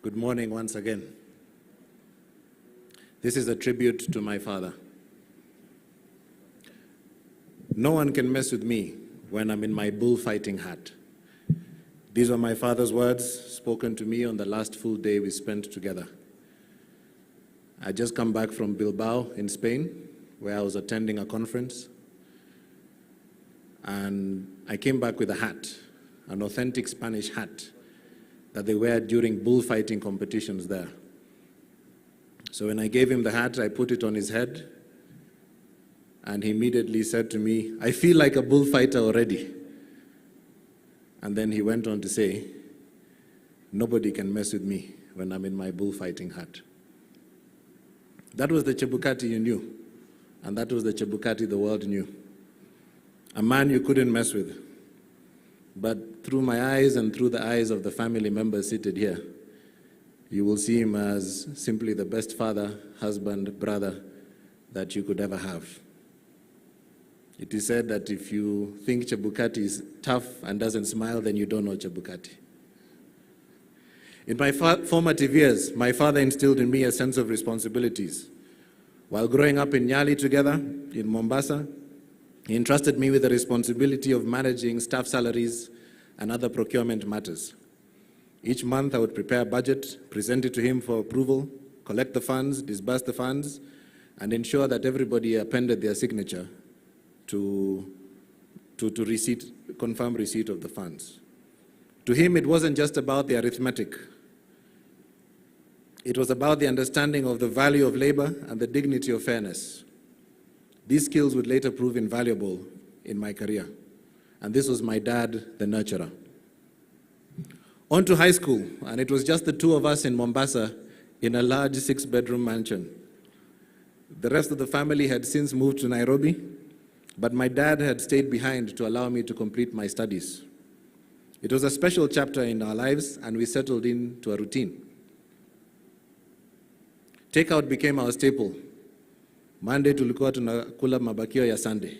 Good morning once again. This is a tribute to my father. No one can mess with me when I'm in my bullfighting hat. These were my father's words spoken to me on the last full day we spent together. I just come back from Bilbao in Spain, where I was attending a conference. And I came back with a hat, an authentic Spanish hat that they wear during bullfighting competitions there. So when I gave him the hat, I put it on his head, and he immediately said to me, "I feel like a bullfighter already." And then he went on to say, "Nobody can mess with me when I'm in my bullfighting hat." That was the Chebukati you knew, and that was the Chebukati the world knew. A man you couldn't mess with. But through my eyes and through the eyes of the family members seated here, you will see him as simply the best father, husband, brother that you could ever have. It is said that if you think Chebukati is tough and doesn't smile, then you don't know Chebukati. In my formative years, my father instilled in me a sense of responsibilities. While growing up in Nyali together, in Mombasa, he entrusted me with the responsibility of managing staff salaries and other procurement matters. Each month I would prepare a budget, present it to him for approval, collect the funds, disburse the funds, and ensure that everybody appended their signature to confirm receipt of the funds. To him, it wasn't just about the arithmetic. It was about the understanding of the value of labor and the dignity of fairness. These skills would later prove invaluable in my career. And this was my dad, the nurturer. On to high school, and it was just the two of us in Mombasa in a large 6-bedroom mansion. The rest of the family had since moved to Nairobi, but my dad had stayed behind to allow me to complete my studies. It was a special chapter in our lives, and we settled into a routine. Takeout became our staple. Monday tulikuwa tunakula mabakio ya Sunday.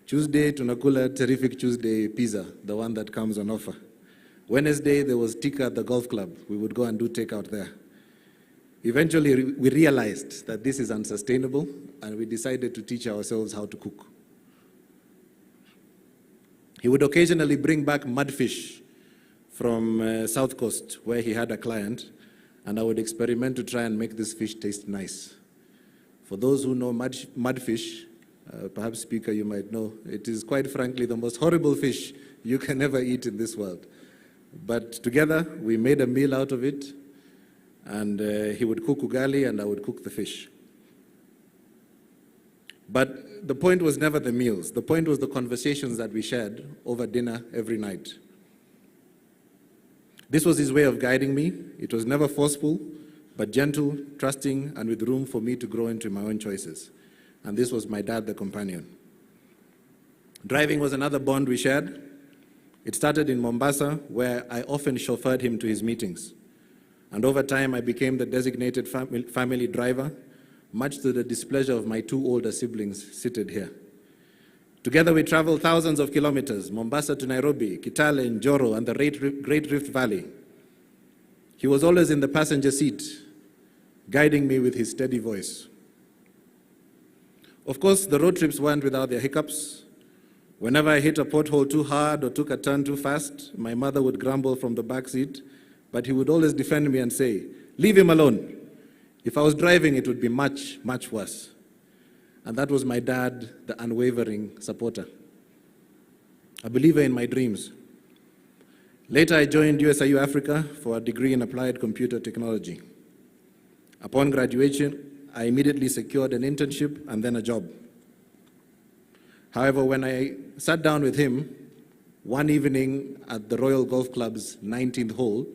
Tuesday tunakula terrific Tuesday pizza, the one that comes on offer. Wednesday there was tikka at the golf club. We would go and do takeout there. Eventually we realized that this is unsustainable, and we decided to teach ourselves how to cook. He would occasionally bring back mudfish from South Coast, where he had a client, and I would experiment to try and make this fish taste nice. For those who know mudfish, perhaps Speaker, you might know, it is quite frankly the most horrible fish you can ever eat in this world. But together, we made a meal out of it, and he would cook ugali and I would cook the fish. But the point was never the meals. The point was the conversations that we shared over dinner every night. This was his way of guiding me. It was never forceful, but gentle, trusting, and with room for me to grow into my own choices. And this was my dad, the companion. Driving was another bond we shared. It started in Mombasa, where I often chauffeured him to his meetings. And over time, I became the designated family driver, much to the displeasure of my two older siblings seated here. Together, we traveled thousands of kilometers, Mombasa to Nairobi, Kitale, Njoro, and the Great Rift Valley. He was always in the passenger seat, guiding me with his steady voice. Of course, the road trips weren't without their hiccups. Whenever I hit a pothole too hard or took a turn too fast, my mother would grumble from the back seat, but he would always defend me and say, "Leave him alone. If I was driving, it would be much, much worse." And that was my dad, the unwavering supporter. A believer in my dreams. Later, I joined USIU Africa for a degree in applied computer technology. Upon graduation, I immediately secured an internship and then a job. However, when I sat down with him one evening at the Royal Golf Club's 19th hole,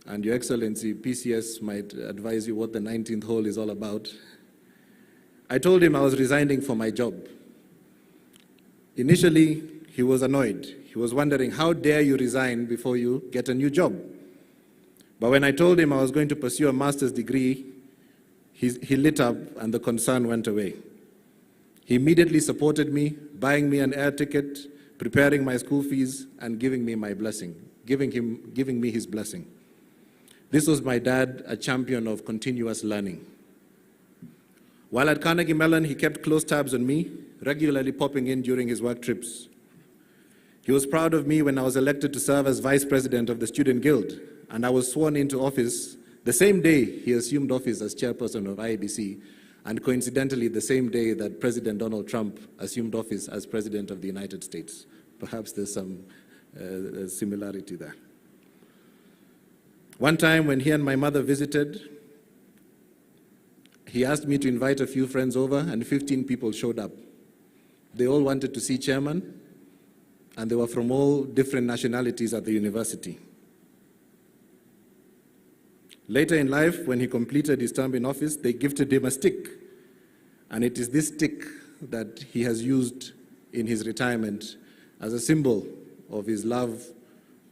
and Your Excellency, PCS might advise you what the 19th hole is all about, I told him I was resigning for my job. Initially, he was annoyed. He was wondering, how dare you resign before you get a new job? But when I told him I was going to pursue a master's degree, he lit up and the concern went away. He immediately supported me, buying me an air ticket, preparing my school fees, and giving me my blessing, giving me his blessing. This was my dad, a champion of continuous learning. While at Carnegie Mellon, he kept close tabs on me, regularly popping in during his work trips. He was proud of me when I was elected to serve as vice president of the Student Guild, and I was sworn into office the same day he assumed office as chairperson of IABC, and coincidentally the same day that President Donald Trump assumed office as president of the United States. Perhaps there's some similarity there. One time when he and my mother visited, he asked me to invite a few friends over, and 15 people showed up. They all wanted to see chairman, and they were from all different nationalities at the university. Later in life, when he completed his term in office, they gifted him a stick. And it is this stick that he has used in his retirement as a symbol of his love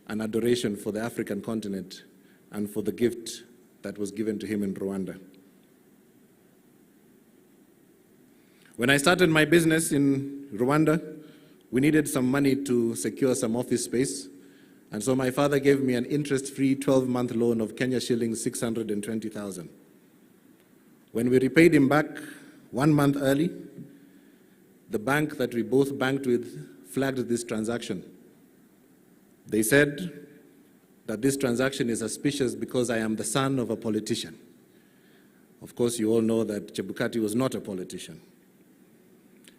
and adoration for the African continent and for the gift that was given to him in Rwanda. When I started my business in Rwanda, we needed some money to secure some office space, and so my father gave me an interest-free 12-month loan of Kenya shillings 620,000. When we repaid him back 1 month early, the bank that we both banked with flagged this transaction. They said that this transaction is suspicious because I am the son of a politician. Of course, you all know that Chebukati was not a politician.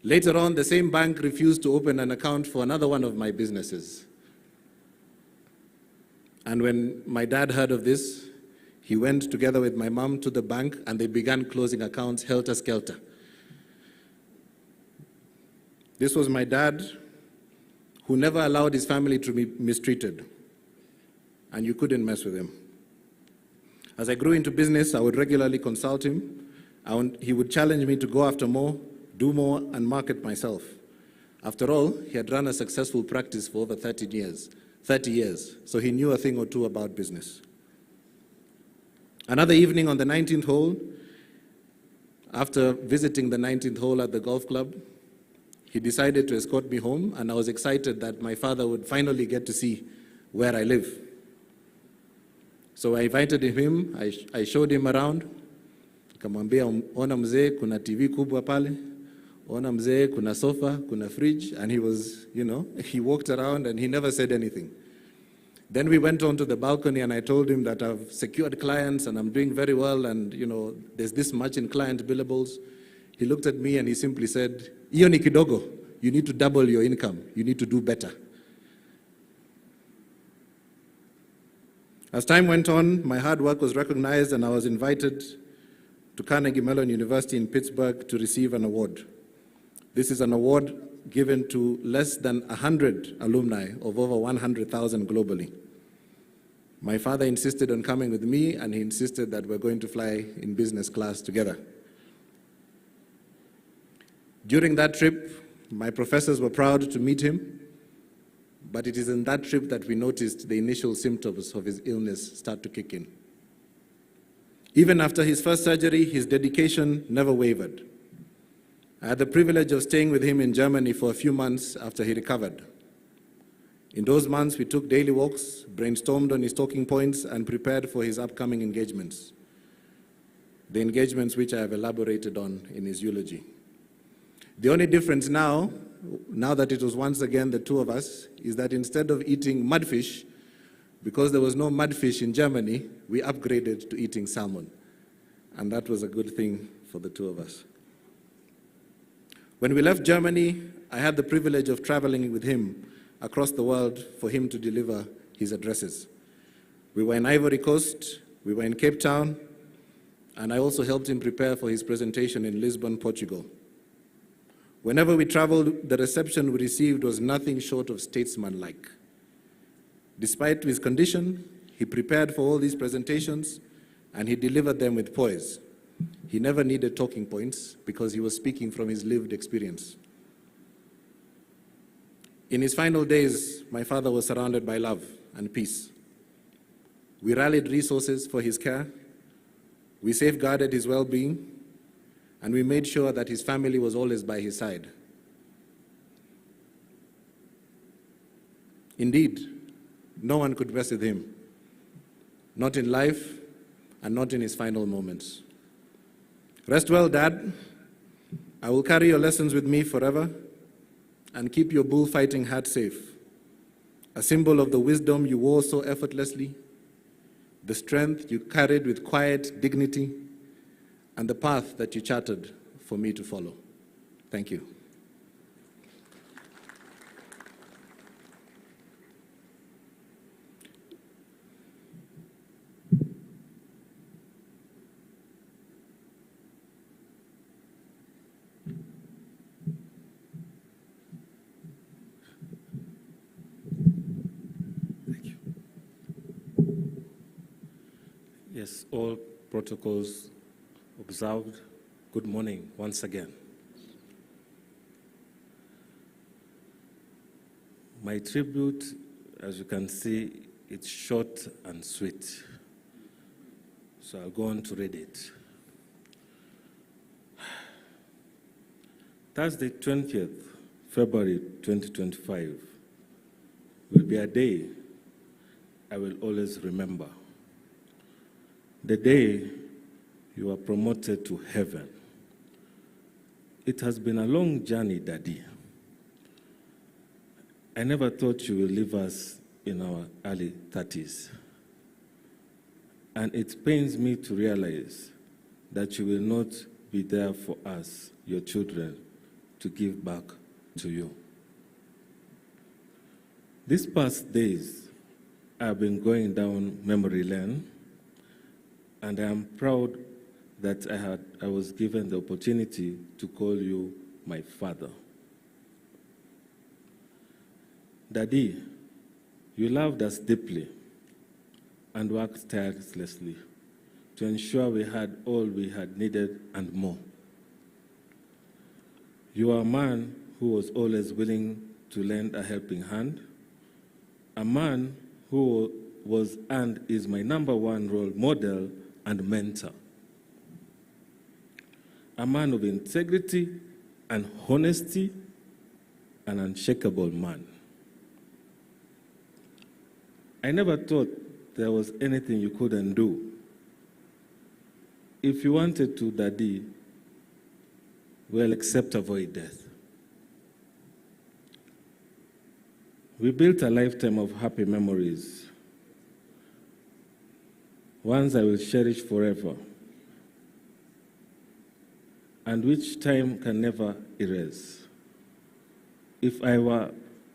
Later on, the same bank refused to open an account for another one of my businesses. And when my dad heard of this, he went together with my mom to the bank and they began closing accounts helter-skelter. This was my dad who never allowed his family to be mistreated, and you couldn't mess with him. As I grew into business, I would regularly consult him. He would challenge me to go after more, do more, and market myself. After all, he had run a successful practice for over 30 years, so he knew a thing or two about business. Another evening on the 19th hole, after visiting the 19th hole at the golf club, he decided to escort me home, and I was excited that my father would finally get to see where I live. So I invited him, I showed him around. Nikamwambia, ona mzee, kuna TV kubwa pale, ona mzee, kuna sofa, kuna fridge, and he was, he walked around and he never said anything. Then we went onto the balcony and I told him that I've secured clients and I'm doing very well and, there's this much in client billables. He looked at me and he simply said, "Iyo ni kidogo, you need to double your income, you need to do better." As time went on, my hard work was recognized and I was invited to Carnegie Mellon University in Pittsburgh to receive an award. This is an award given to less than 100 alumni of over 100,000 globally. My father insisted on coming with me, and he insisted that we're going to fly in business class together. During that trip, my professors were proud to meet him, but it is in that trip that we noticed the initial symptoms of his illness start to kick in. Even after his first surgery, his dedication never wavered. I had the privilege of staying with him in Germany for a few months after he recovered. In those months, we took daily walks, brainstormed on his talking points, and prepared for his upcoming engagements. The engagements which I have elaborated on in his eulogy. The only difference now that it was once again the two of us, is that instead of eating mudfish, because there was no mudfish in Germany, we upgraded to eating salmon. And that was a good thing for the two of us. When we left Germany, I had the privilege of traveling with him across the world for him to deliver his addresses. We were in Ivory Coast, we were in Cape Town, and I also helped him prepare for his presentation in Lisbon, Portugal. Whenever we traveled, the reception we received was nothing short of statesmanlike. Despite his condition, he prepared for all these presentations, and he delivered them with poise. He never needed talking points because he was speaking from his lived experience. In his final days, my father was surrounded by love and peace. We rallied resources for his care, we safeguarded his well-being, and we made sure that his family was always by his side. Indeed, no one could mess with him. not in life, and not in his final moments. Rest well, Dad. I will carry your lessons with me forever and keep your bullfighting hat safe, a symbol of the wisdom you wore so effortlessly, the strength you carried with quiet dignity, and the path that you charted for me to follow. Thank you. Yes, all protocols observed. Good morning once again. My tribute, as you can see, it's short and sweet. So I'll go on to read it. Thursday, 20th February 2025 will be a day I will always remember. The day you are promoted to heaven. It has been a long journey, Daddy. I never thought you would leave us in our early 30s. And it pains me to realize that you will not be there for us, your children, to give back to you. These past days, I've been going down memory lane, and I am proud that I was given the opportunity to call you my father. Daddy, you loved us deeply and worked tirelessly to ensure we had all we had needed and more. You are a man who was always willing to lend a helping hand, a man who was and is my #1 role model and mentor. A man of integrity and honesty, an unshakable man. I never thought there was anything you couldn't do. If you wanted to, Daddy, well, except avoid death. We built a lifetime of happy memories, ones I will cherish forever, and which time can never erase. If I were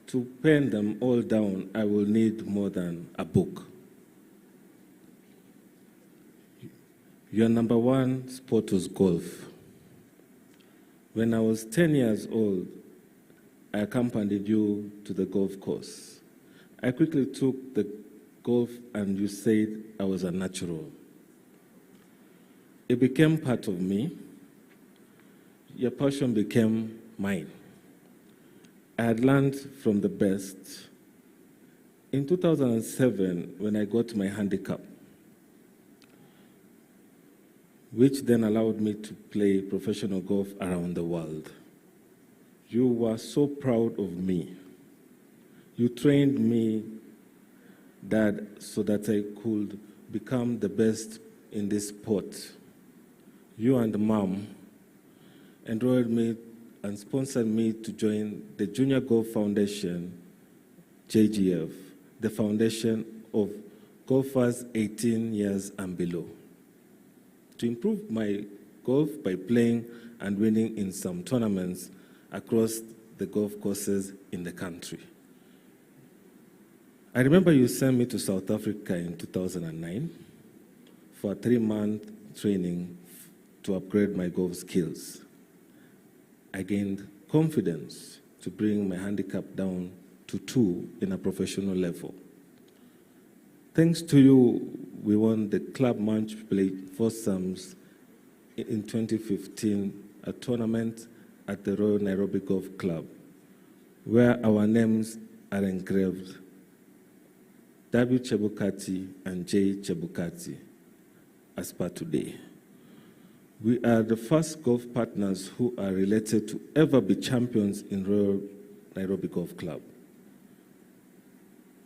to pen them all down, I will need more than a book. Your #1 sport was golf. When I was 10 years old, I accompanied you to the golf course. I quickly took the golf and you said I was a natural. It became part of me. Your passion became mine. I had learned from the best. In 2007, when I got my handicap, which then allowed me to play professional golf around the world, you were so proud of me. You trained me, Dad, so that I could become the best in this sport. You and Mom enrolled me and sponsored me to join the Junior Golf Foundation, JGF, the foundation of golfers 18 years and below, to improve my golf by playing and winning in some tournaments across the golf courses in the country. I remember you sent me to South Africa in 2009 for a 3-month training to upgrade my golf skills. I gained confidence to bring my handicap down to 2 in a professional level. Thanks to you, we won the club match play foursomes in 2015, a tournament at the Royal Nairobi Golf Club, where our names are engraved, W. Chebukati and J. Chebukati, as per today. We are the first golf partners who are related to ever be champions in Royal Nairobi Golf Club.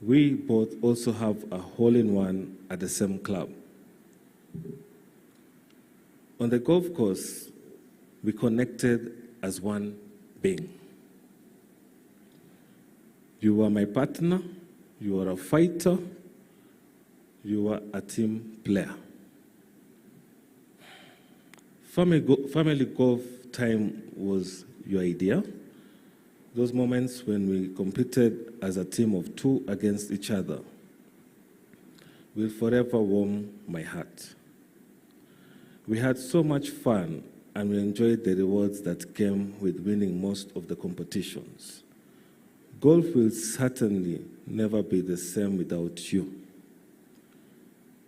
We both also have a hole-in-one at the same club. On the golf course, we connected as one being. You were my partner, you were a fighter, you were a team player. Family golf time was your idea. Those moments when we competed as a team of two against each other will forever warm my heart. We had so much fun and we enjoyed the rewards that came with winning most of the competitions. Golf will certainly never be the same without you.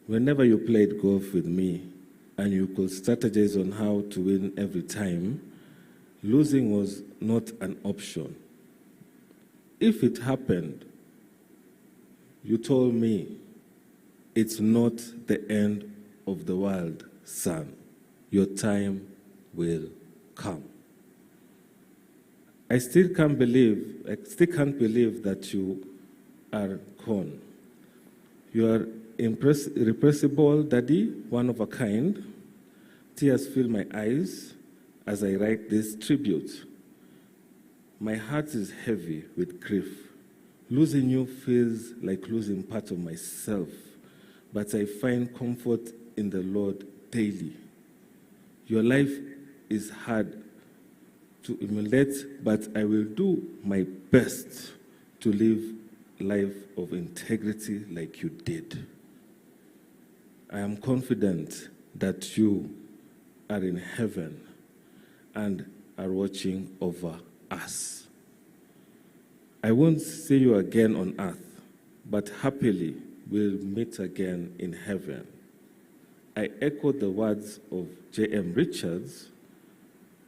Whenever you played golf with me and you could strategize on how to win every time, losing was not an option. If it happened, you told me, it's not the end of the world, son. Your time will come. I still can't believe that you are gone. You are irrepressible, Daddy, one of a kind. Tears fill my eyes as I write this tribute. My heart is heavy with grief. Losing you feels like losing part of myself, but I find comfort in the Lord daily. Your life is hard to emulate, but I will do my best to live a life of integrity like you did. I am confident that you are in heaven and are watching over us. I won't see you again on earth, but happily we'll meet again in heaven. I echo the words of J.M. Richards,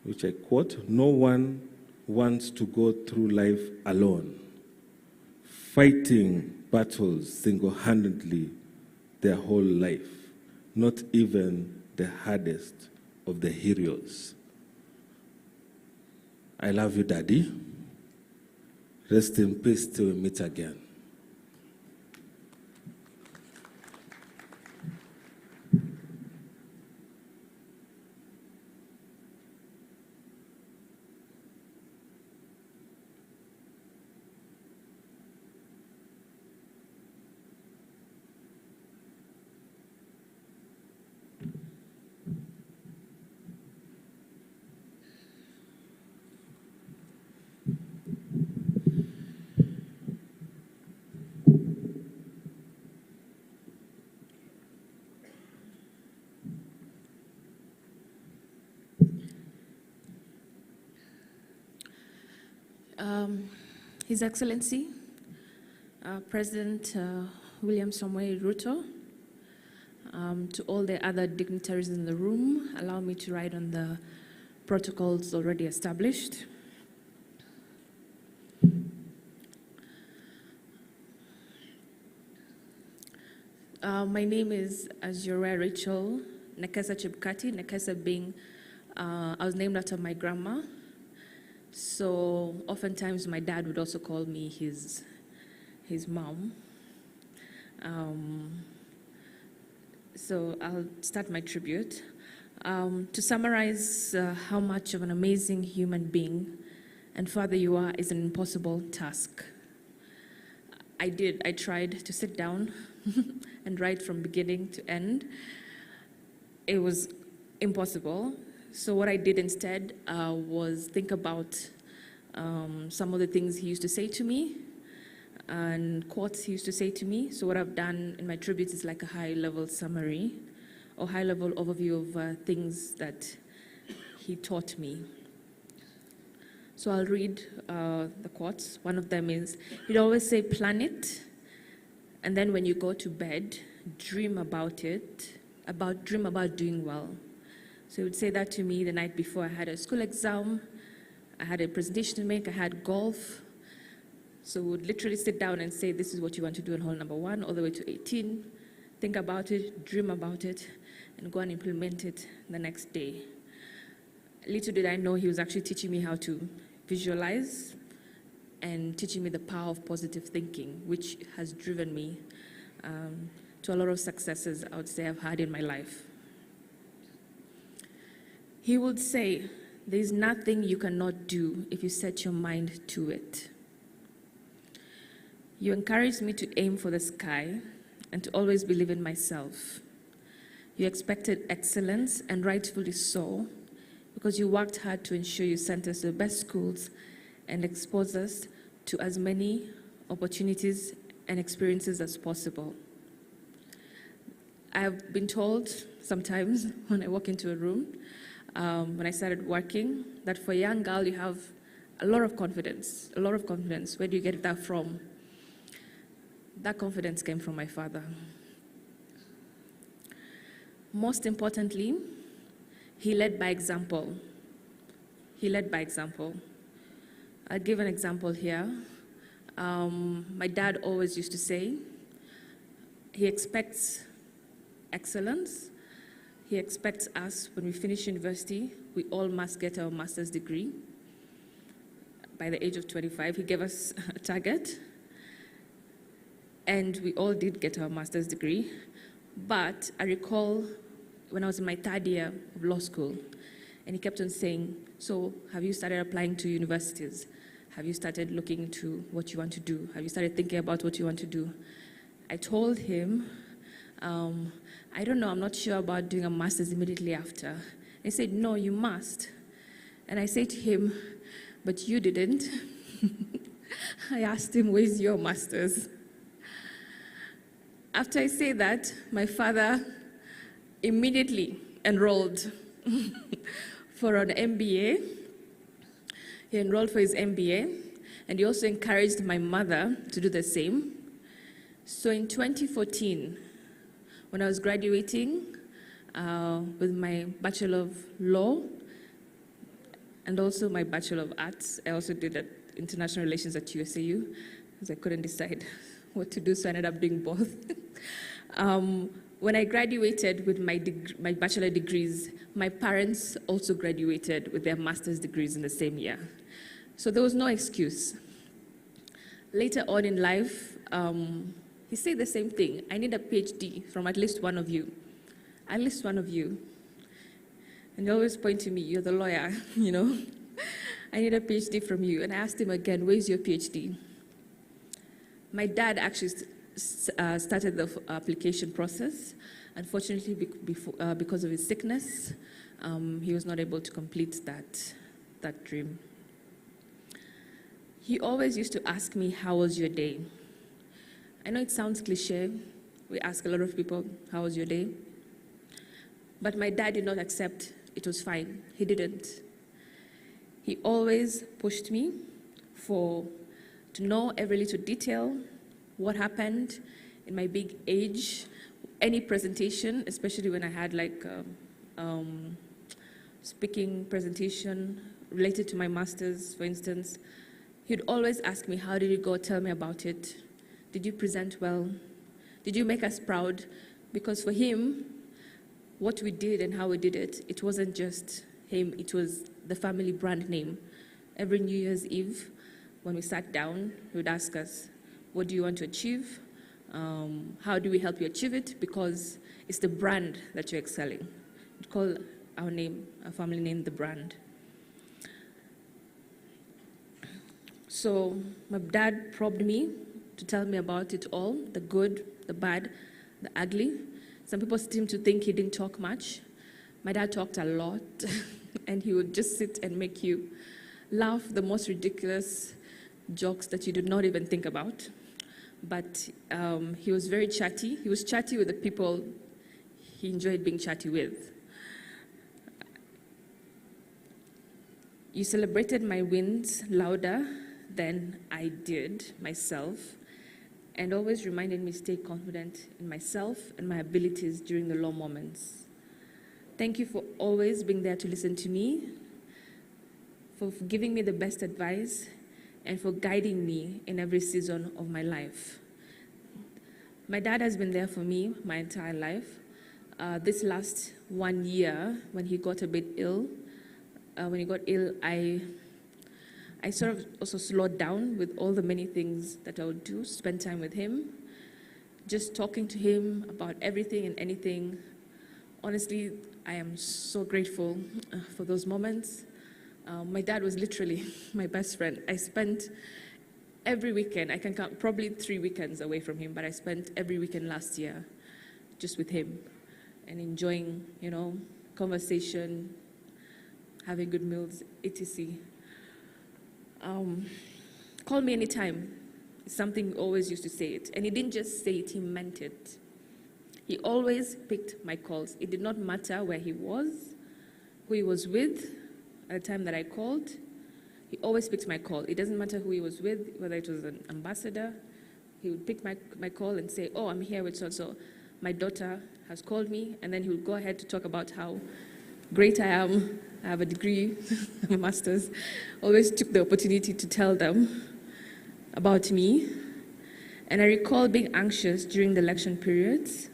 which I quote, "No one wants to go through life alone, fighting battles single-handedly their whole life, not even the hardest of the heroes." I love you, Daddy. Rest in peace till we meet again. His Excellency, President William Samoei Ruto, to all the other dignitaries in the room, allow me to write on the protocols already established. My name is, as you're aware, Rachel Nekesa Chebukati, Nekesa being, I was named after my grandma. So oftentimes my dad would also call me his mom. So I'll start my tribute. To summarize how much of an amazing human being and father you are is an impossible task. I tried to sit down and write from beginning to end. It was impossible. So what I did instead was think about some of the things he used to say to me and quotes he used to say to me. So what I've done in my tributes is like a high-level summary or high-level overview of things that he taught me. So I'll read the quotes. One of them is, he'd always say, plan it, and then when you go to bed, dream about it, dream about doing well. So he would say that to me the night before I had a school exam, I had a presentation to make, I had golf. So we would literally sit down and say, this is what you want to do on hole number 1 all the way to 18. Think about it, dream about it, and go and implement it the next day. Little did I know he was actually teaching me how to visualize and teaching me the power of positive thinking, which has driven me to a lot of successes I would say I've had in my life. He would say, "There's nothing you cannot do if you set your mind to it." You encouraged me to aim for the sky and to always believe in myself. You expected excellence, and rightfully so, because you worked hard to ensure you sent us to the best schools and exposed us to as many opportunities and experiences as possible. I've been told sometimes when I walk into a room, when I started working, that for a young girl, you have a lot of confidence, a lot of confidence. Where do you get that from? That confidence came from my father. Most importantly, he led by example. He led by example. I'll give an example here. My dad always used to say, he expects excellence. He expects us, when we finish university, we all must get our master's degree. By the age of 25, he gave us a target. And we all did get our master's degree. But I recall when I was in my third year of law school, and he kept on saying, "So have you started applying to universities? Have you started looking into what you want to do? Have you started thinking about what you want to do?" I told him, "I don't know, I'm not sure about doing a master's immediately after." He said, "No, you must." And I said to him, "But you didn't." I asked him, "Where's your master's?" After I say that, my father immediately enrolled for an MBA. He enrolled for his MBA, and he also encouraged my mother to do the same. So in 2014, when I was graduating with my Bachelor of Law and also my Bachelor of Arts, I also did International Relations at USAU, because I couldn't decide what to do, so I ended up doing both. When I graduated with my bachelor degrees, my parents also graduated with their master's degrees in the same year. So there was no excuse. Later on in life, he said the same thing. "I need a PhD from at least one of you. At least one of you." And he always point to me, "You're the lawyer, you know. I need a PhD from you." And I asked him again, "Where's your PhD?" My dad actually started the application process. Unfortunately, because of his sickness, he was not able to complete that dream. He always used to ask me, "How was your day?" I know it sounds cliche. We ask a lot of people, "How was your day?" But my dad did not accept it was fine. He didn't. He always pushed me to know every little detail, what happened in my big age, any presentation, especially when I had like speaking presentation related to my master's, for instance. He'd always ask me, "How did it go? Tell me about it. Did you present well? Did you make us proud?" Because for him, what we did and how we did it, it wasn't just him, it was the family brand name. Every New Year's Eve, when we sat down, he would ask us, "What do you want to achieve? How do we help you achieve it?" Because it's the brand that you're excelling. We'd call our name, our family name, the brand. So my dad probed me to tell me about it all, the good, the bad, the ugly. Some people seem to think he didn't talk much. My dad talked a lot, and he would just sit and make you laugh, the most ridiculous jokes that you did not even think about. But he was very chatty. He was chatty with the people he enjoyed being chatty with. You celebrated my wins louder than I did myself, and always reminded me to stay confident in myself and my abilities during the low moments. Thank you for always being there to listen to me, for giving me the best advice, and for guiding me in every season of my life. My dad has been there for me my entire life. This last 1 year, when he got a bit ill, I I sort of also slowed down with all the many things that I would do, spend time with him, just talking to him about everything and anything. Honestly, I am so grateful for those moments. My dad was literally my best friend. I spent every weekend, I can count probably 3 weekends away from him, but I spent every weekend last year just with him and enjoying, conversation, having good meals, etc. Call me anytime. It's something he always used to say it. And he didn't just say it, he meant it. He always picked my calls. It did not matter where he was, who he was with at the time that I called. He always picked my call. It doesn't matter who he was with, whether it was an ambassador. He would pick my call and say, oh, I'm here with so-and-so. My daughter has called me, and then he would go ahead to talk about how great I am. I have a degree, a master's. Always took the opportunity to tell them about me. And I recall being anxious during the election periods,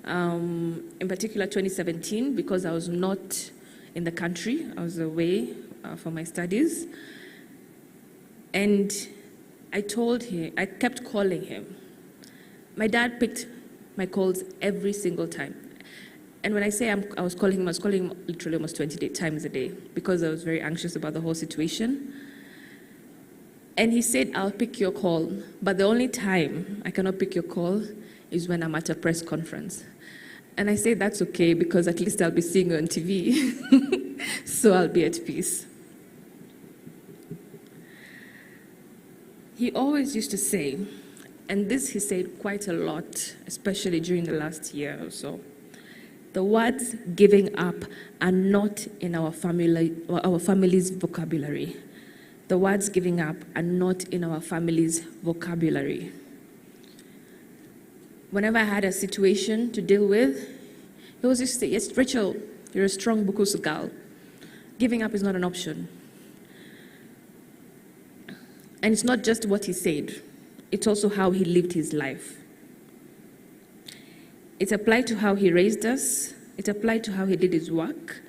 in particular 2017, because I was not in the country. I was away for my studies. And I told him, I kept calling him. My dad picked my calls every single time. And when I say I was calling him literally almost 20 times a day because I was very anxious about the whole situation. And he said, I'll pick your call, but the only time I cannot pick your call is when I'm at a press conference. And I say, that's okay, because at least I'll be seeing you on TV, so I'll be at peace. He always used to say, and this he said quite a lot, especially during the last year or so, the words giving up are not in our family's vocabulary. The words giving up are not in our family's vocabulary. Whenever I had a situation to deal with, he always used to say, yes, Rachel, you're a strong Bukusu girl. Giving up is not an option. And it's not just what he said, it's also how he lived his life. It applied to how he raised us, it applied to how he did his work,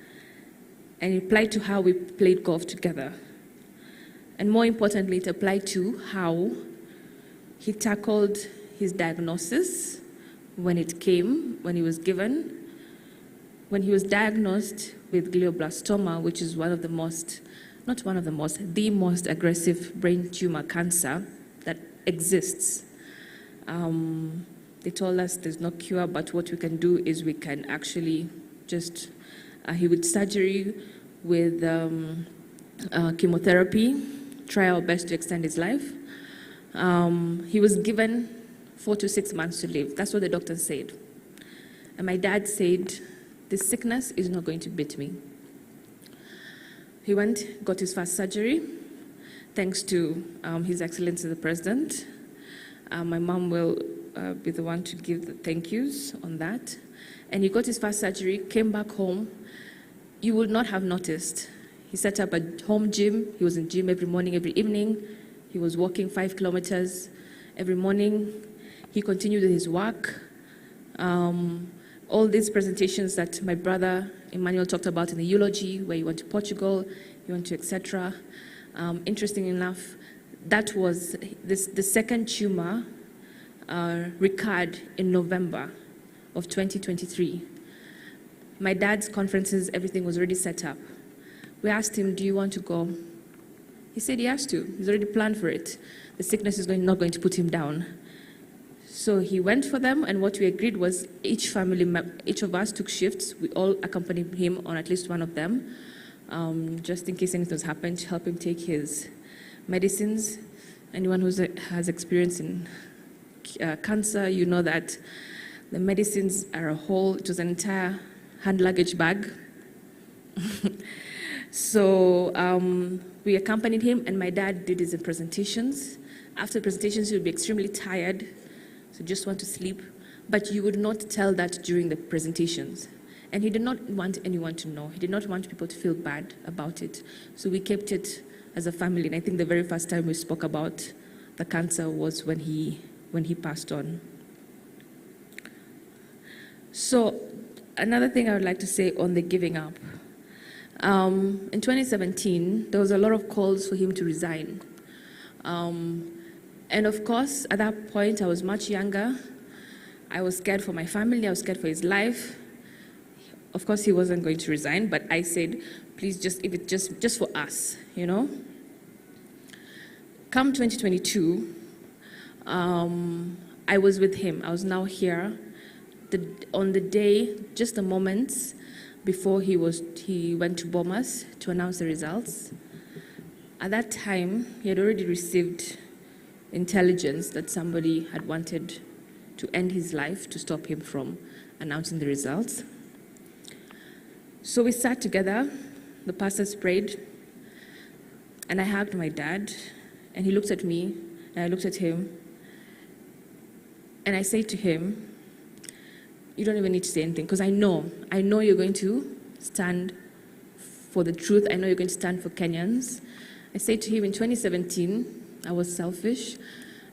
and it applied to how we played golf together. And more importantly, it applied to how he tackled his diagnosis when it came, when he was given. When he was diagnosed with glioblastoma, which is the most aggressive brain tumor cancer that exists. They told us there's no cure, but what we can do is we can actually just, he would surgery with chemotherapy, try our best to extend his life. He was given 4 to 6 months to live. That's what the doctor said. And my dad said, this sickness is not going to beat me. He went, got his first surgery, thanks to His Excellency the President. My mom will be the one to give the thank yous on that. And he got his first surgery, came back home. You would not have noticed. He set up a home gym. He was in gym every morning, every evening. He was walking 5 kilometers every morning. He continued with his work. All these presentations that my brother Emmanuel talked about in the eulogy, where he went to Portugal, he went to etc. Interesting enough, that was the second tumor recurred in November of 2023. My dad's conferences, everything was already set up. We asked him, do you want to go? He said he has to. He's already planned for it. The sickness is not going to put him down. So he went for them, and what we agreed was each of us took shifts. We all accompanied him on at least one of them, just in case anything has happened, to help him take his medicines. Anyone who has experience in cancer, you know that the medicines are it was an entire hand luggage bag. So we accompanied him, and my dad did his presentations. After presentations, he would be extremely tired, so just want to sleep. But you would not tell that during the presentations. And he did not want anyone to know. He did not want people to feel bad about it. So we kept it as a family. And I think the very first time we spoke about the cancer was when he passed on. So another thing I would like to say on the giving up. In 2017, there was a lot of calls for him to resign. And of course, at that point, I was much younger. I was scared for my family, I was scared for his life. Of course, he wasn't going to resign, but I said, please, if it just for us, you know? Come 2022, I was with him. I was now here. On the day, just the moments before he went to Bomas to announce the results. At that time, he had already received intelligence that somebody had wanted to end his life to stop him from announcing the results. So we sat together, the pastors prayed, and I hugged my dad, and he looked at me, and I looked at him, and I said to him, you don't even need to say anything, because I know you're going to stand for the truth. I know you're going to stand for Kenyans. I said to him in 2017, I was selfish.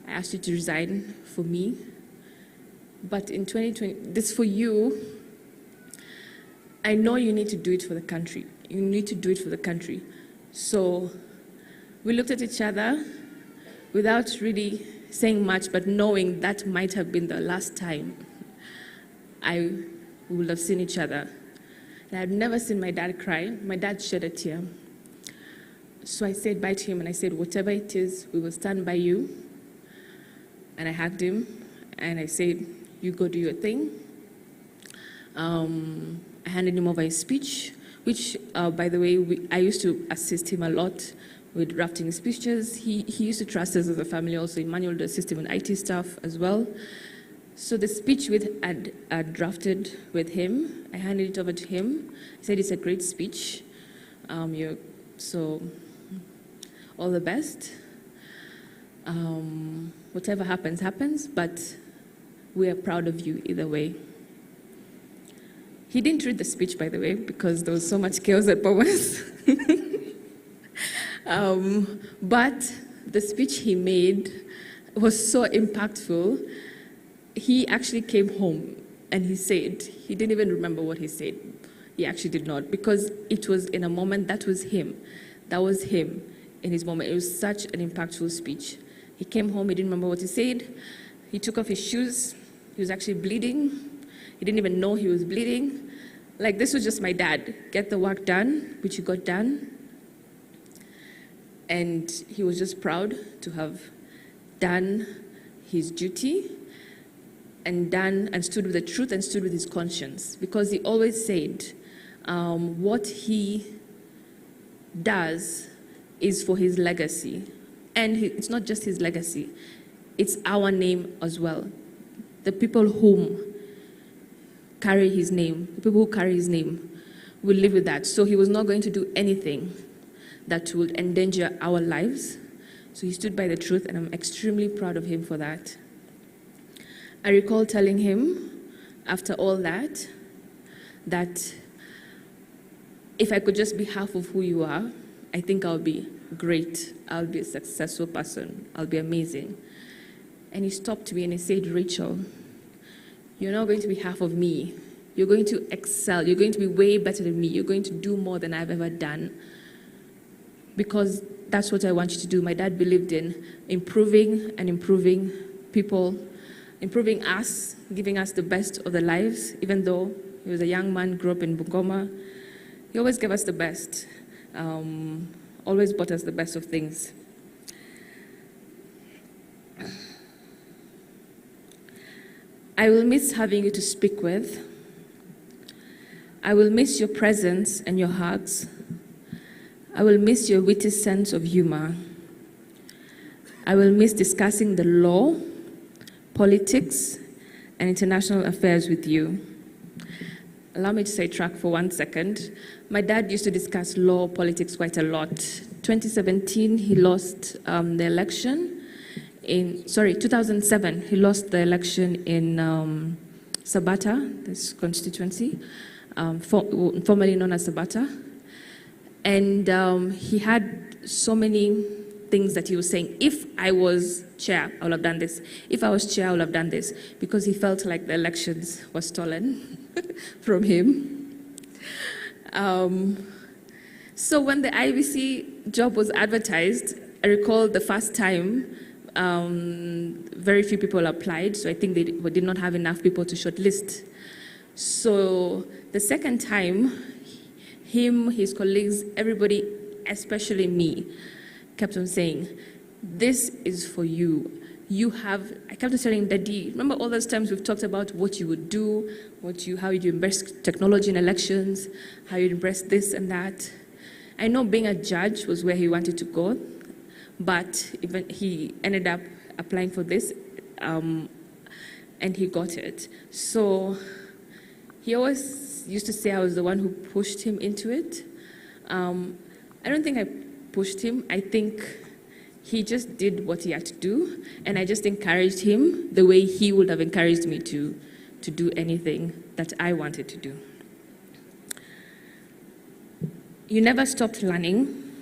I asked you to resign for me. But in 2020, this for you, I know you need to do it for the country. You need to do it for the country. So we looked at each other without really saying much, but knowing that might have been the last time we would have seen each other. And I had never seen my dad cry. My dad shed a tear. So I said bye to him, and I said, whatever it is, we will stand by you. And I hugged him, and I said, you go do your thing. I handed him over his speech, which, by the way, I used to assist him a lot with drafting his speeches. He used to trust us as a family also. Emmanuel would assist him with IT stuff as well. So the speech I'd drafted with him, I handed it over to him. I said, it's a great speech. So all the best. Whatever happens, happens, but we are proud of you either way. He didn't read the speech, by the way, because there was so much chaos at Bomas. But the speech he made was so impactful. He actually came home and he said, he didn't even remember what he said. He actually did not, because it was in a moment, that was him. That was him in his moment. It was such an impactful speech. He came home, he didn't remember what he said. He took off his shoes. He was actually bleeding. He didn't even know he was bleeding. Like, this was just my dad. Get the work done, which he got done. And he was just proud to have done his duty and stood with the truth and stood with his conscience. Because he always said, what he does is for his legacy. And it's not just his legacy, it's our name as well. The people whom carry his name, the people who carry his name will live with that. So he was not going to do anything that would endanger our lives. So he stood by the truth, and I'm extremely proud of him for that. I recall telling him, after all that if I could just be half of who you are, I think I'll be great. I'll be a successful person. I'll be amazing. And he stopped me and he said, Rachel, you're not going to be half of me. You're going to excel. You're going to be way better than me. You're going to do more than I've ever done. Because that's what I want you to do. My dad believed in improving people, improving us, giving us the best of the lives. Even though he was a young man, grew up in Bungoma, he always gave us the best. Always bought us the best of things. I will miss having you to speak with. I will miss your presence and your hugs. I will miss your witty sense of humor. I will miss discussing the law, politics, and international affairs with you. Allow me to say track for 1 second. My dad used to discuss law, politics quite a lot. 2017, he lost the election. 2007, he lost the election in Sabata, this constituency, formerly known as Sabata. And he had so many things that he was saying. If I was chair, I would have done this. If I was chair, I would have done this. Because he felt like the elections were stolen from him. So when the IBC job was advertised, I recall the first time very few people applied, so I think they did not have enough people to shortlist. So the second time, him, his colleagues, everybody, especially me, kept on saying, this is for you. I kept on telling Daddy, remember all those times we've talked about what you would do, how you embrace technology in elections, how you embrace this and that. I know being a judge was where he wanted to go, but even he ended up applying for this, and he got it. So he always used to say I was the one who pushed him into it. I don't think I pushed him. I think he just did what he had to do, and I just encouraged him the way he would have encouraged me to do anything that I wanted to do. You never stopped learning.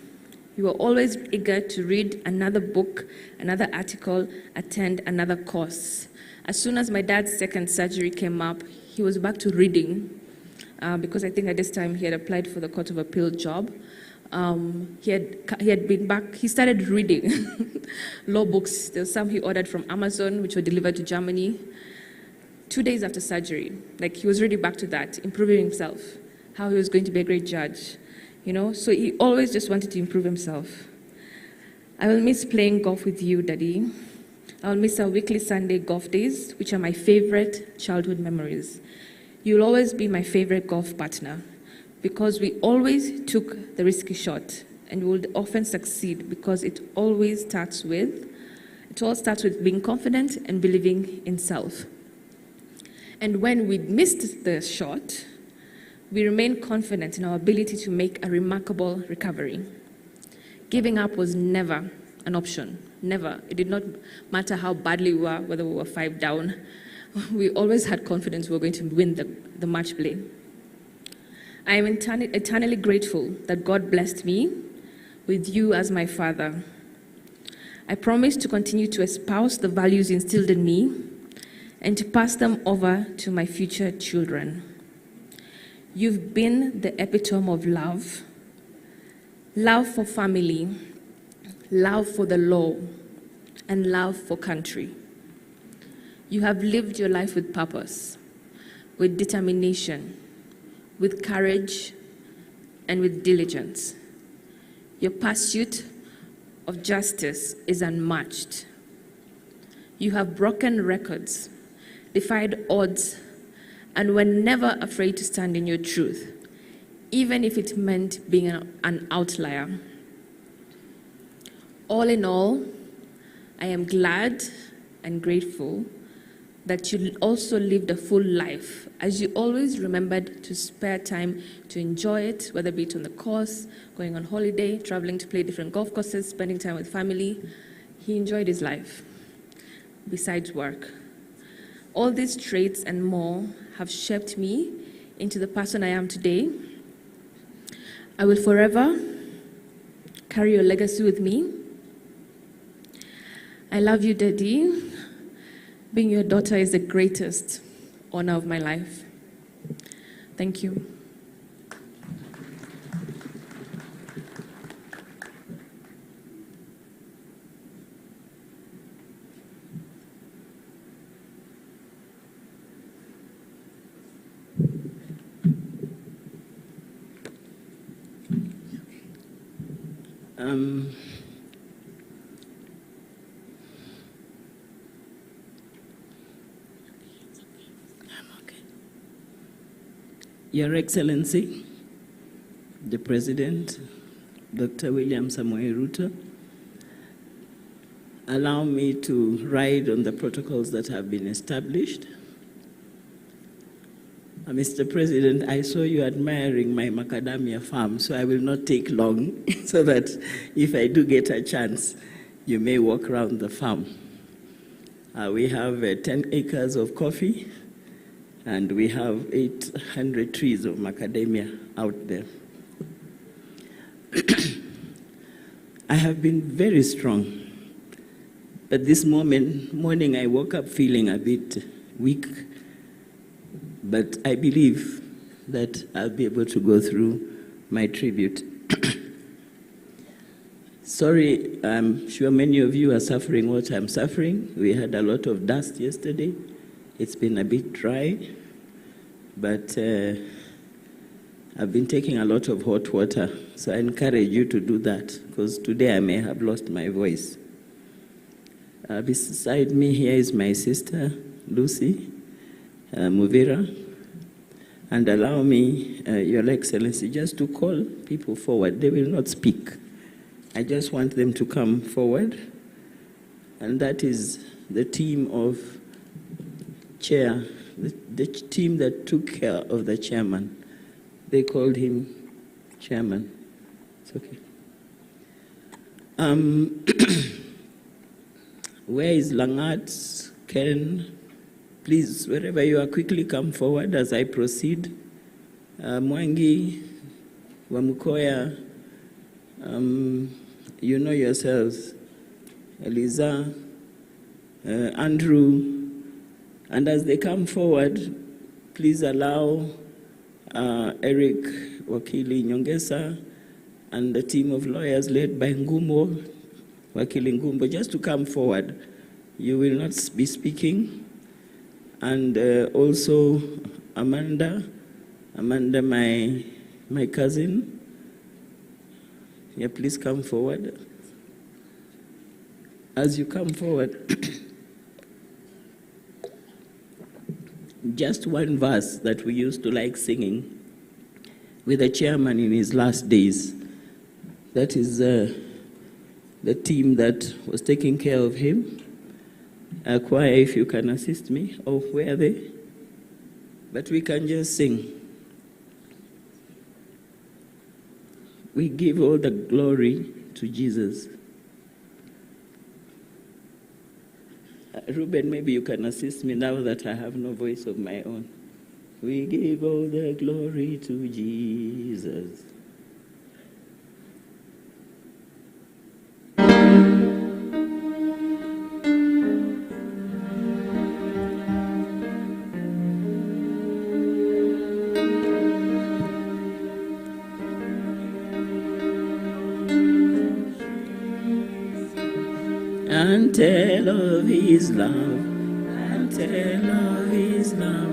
You were always eager to read another book, another article, attend another course. As soon as my dad's second surgery came up, he was back to reading, because I think at this time he had applied for the Court of Appeal job. He had been back, he started reading law books. There were some he ordered from Amazon, which were delivered to Germany. 2 days after surgery, like he was really back to that, improving himself, how he was going to be a great judge, so he always just wanted to improve himself. I will miss playing golf with you, Daddy. I will miss our weekly Sunday golf days, which are my favorite childhood memories. You'll always be my favorite golf partner, because we always took the risky shot, and we would often succeed because it all starts with being confident and believing in self. And when we missed the shot, we remained confident in our ability to make a remarkable recovery. Giving up was never an option, never. It did not matter how badly we were, whether we were 5 down. We always had confidence we were going to win the match play. I am eternally grateful that God blessed me with you as my father. I promise to continue to espouse the values instilled in me and to pass them over to my future children. You've been the epitome of love for family, love for the law, and love for country. You have lived your life with purpose, with determination, with courage, and with diligence. Your pursuit of justice is unmatched. You have broken records, defied odds, and were never afraid to stand in your truth, even if it meant being an outlier. All in all, I am glad and grateful that you also lived a full life, as you always remembered to spare time to enjoy it, whether be it on the course, going on holiday, traveling to play different golf courses, spending time with family. He enjoyed his life, besides work. All these traits and more have shaped me into the person I am today. I will forever carry your legacy with me. I love you, Daddy. Being your daughter is the greatest honor of my life. Thank you. Your Excellency, the President, Dr. William Samoei Ruto, allow me to ride on the protocols that have been established. Mr. President, I saw you admiring my macadamia farm, so I will not take long, so that if I do get a chance, you may walk around the farm. We have 10 acres of coffee, and we have 800 trees of macadamia out there. I have been very strong, but this morning I woke up feeling a bit weak, but I believe that I'll be able to go through my tribute Sorry, I'm sure many of you are suffering what I'm suffering. We had a lot of dust yesterday. It's been a bit dry, but I've been taking a lot of hot water, so I encourage you to do that, because today I may have lost my voice. Beside me here is my sister, Lucy Muvira, and allow me, Your Excellency, just to call people forward. They will not speak. I just want them to come forward, and that is the team of chair, the team that took care of the chairman. They called him chairman. It's okay. Where is Langat, Ken? Please, wherever you are, quickly come forward as I proceed. Mwangi, Wamukoya, you know yourselves, Eliza, Andrew, and as they come forward, please allow Eric Wakili Nyongesa and the team of lawyers led by Ngumo, Wakili Ngumbo, just to come forward. You will not be speaking. And also Amanda, my cousin. Yeah, please come forward. As you come forward, just one verse that we used to like singing with the chairman in his last days. That is the team that was taking care of him. Choir, if you can assist me. Oh, where are they? But we can just sing. We give all the glory to Jesus. Ruben, maybe you can assist me now that I have no voice of my own. We give all the glory to Jesus. And tell of his love, and tell of his love.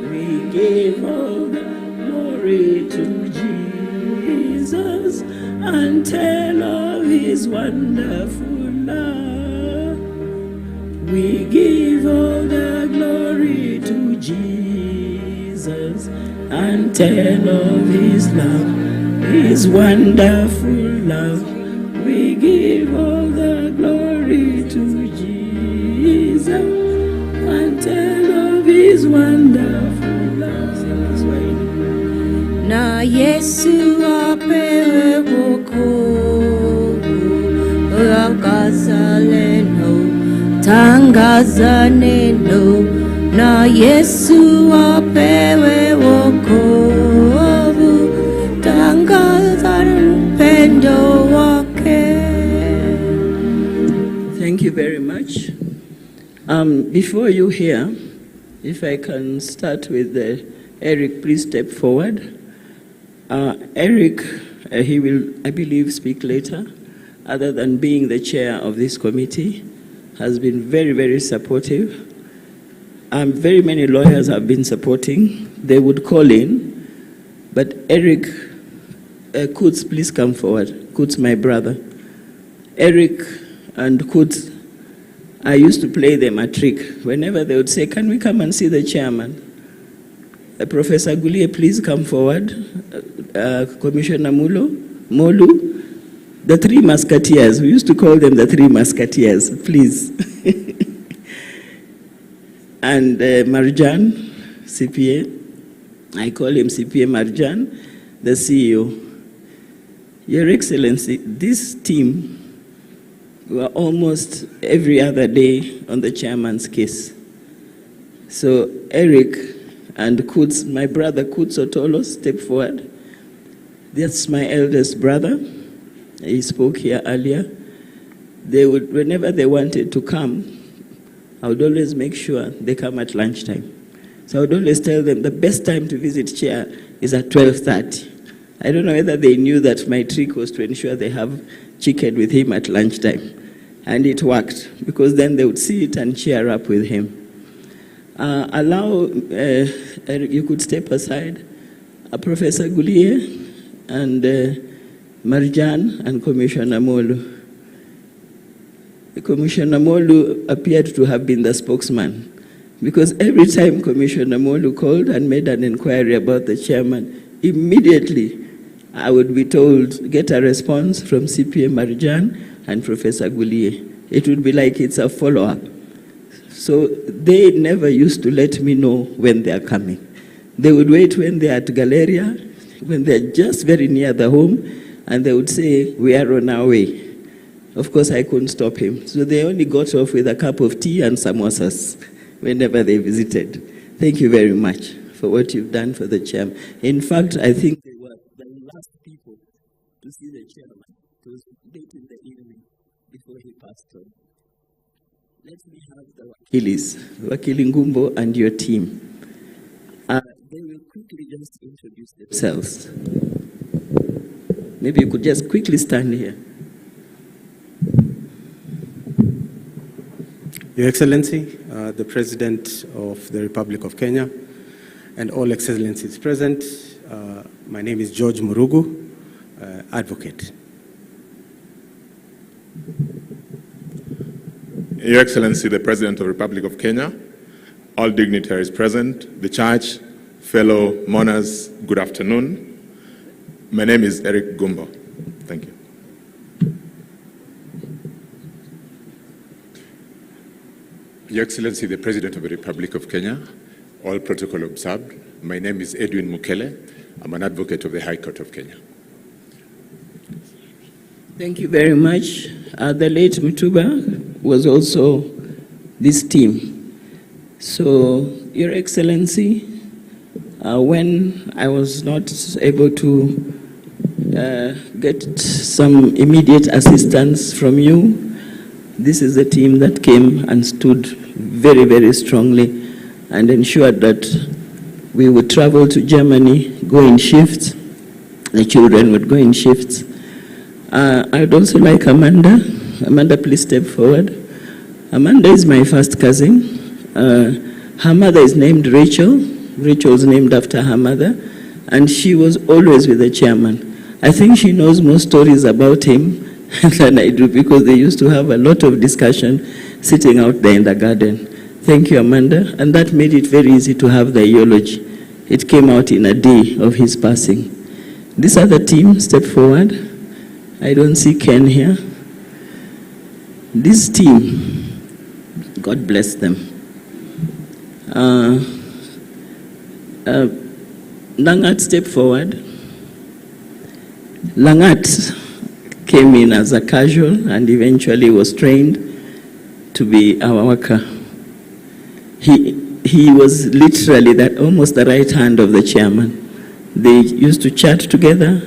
We give all the glory to Jesus, and tell of his wonderful love. We give all the glory to Jesus, and tell of his love, his wonderful love. We give all the glory to Jesus, and tell of his wonderful love. Na Yesu apewe wokovu, tangaza neno, tangaza neno. Na Yesu apewe wokovu, tangaza upendo wake. Thank you very much. Before you hear, if I can start with Eric, please step forward. Eric, he will, I believe, speak later. Other than being the chair of this committee, has been very, very supportive. Very many lawyers have been supporting. They would call in, but Eric, Kutz, please come forward. Kutz, my brother. Eric and Kutz, I used to play them a trick. Whenever they would say, can we come and see the chairman? Professor Gulie, please come forward. Commissioner Molu, the three musketeers. We used to call them the three musketeers, please. And Marjan, CPA, I call him CPA Marjan, the CEO. Your Excellency, this team were almost every other day on the chairman's case. So Eric and Kutz, my brother Kutz Otolo, step forward. That's my eldest brother. He spoke here earlier. They would, whenever they wanted to come, I would always make sure they come at lunchtime. So I would always tell them the best time to visit chair is at 12:30. I don't know whether they knew that my trick was to ensure they have chicken with him at lunchtime. And it worked, because then they would see it and cheer up with him. You could step aside, Professor Gulie and Marjan and Commissioner Molu. Commissioner Molu appeared to have been the spokesman, because every time Commissioner Molu called and made an inquiry about the chairman, immediately I would be told, get a response from CPA Marjan and Professor Gulie. It would be like it's a follow-up. So they never used to let me know when they are coming. They would wait when they are at Galleria, when they're just very near the home, and they would say, we are on our way. Of course, I couldn't stop him. So they only got off with a cup of tea and samosas whenever they visited. Thank you very much for what you've done for the chairman. In fact, I think they were the last people to see the chairman. It was late in the evening before he passed on. Let me have the Wakilis, Wakili Ngumbo and your team. They will quickly just introduce themselves. Maybe you could just quickly stand here. Your Excellency, the President of the Republic of Kenya, and all Excellencies present, my name is George Murugu, Advocate. Your Excellency, the President of the Republic of Kenya, all dignitaries present, the Church, fellow mourners, good afternoon. My name is Eric Gumbo. Thank you. Your Excellency, the President of the Republic of Kenya, all protocol observed. My name is Edwin Mukele. I'm an advocate of the High Court of Kenya. Thank you very much. The late Mtuba was also this team. So, Your Excellency, when I was not able to get some immediate assistance from you, this is the team that came and stood very, very strongly and ensured that we would travel to Germany, go in shifts. The children would go in shifts. I'd also like Amanda. Amanda, please step forward. Amanda is my first cousin. Her mother is named Rachel. Rachel's named after her mother. And she was always with the chairman. I think she knows more stories about him than I do, because they used to have a lot of discussion sitting out there in the garden. Thank you, Amanda. And that made it very easy to have the eulogy. It came out in a day of his passing. This other team, step forward. I don't see Ken here. This team, God bless them. Langat, step forward. Langat came in as a casual and eventually was trained to be our worker. He was literally almost the right hand of the chairman. They used to chat together,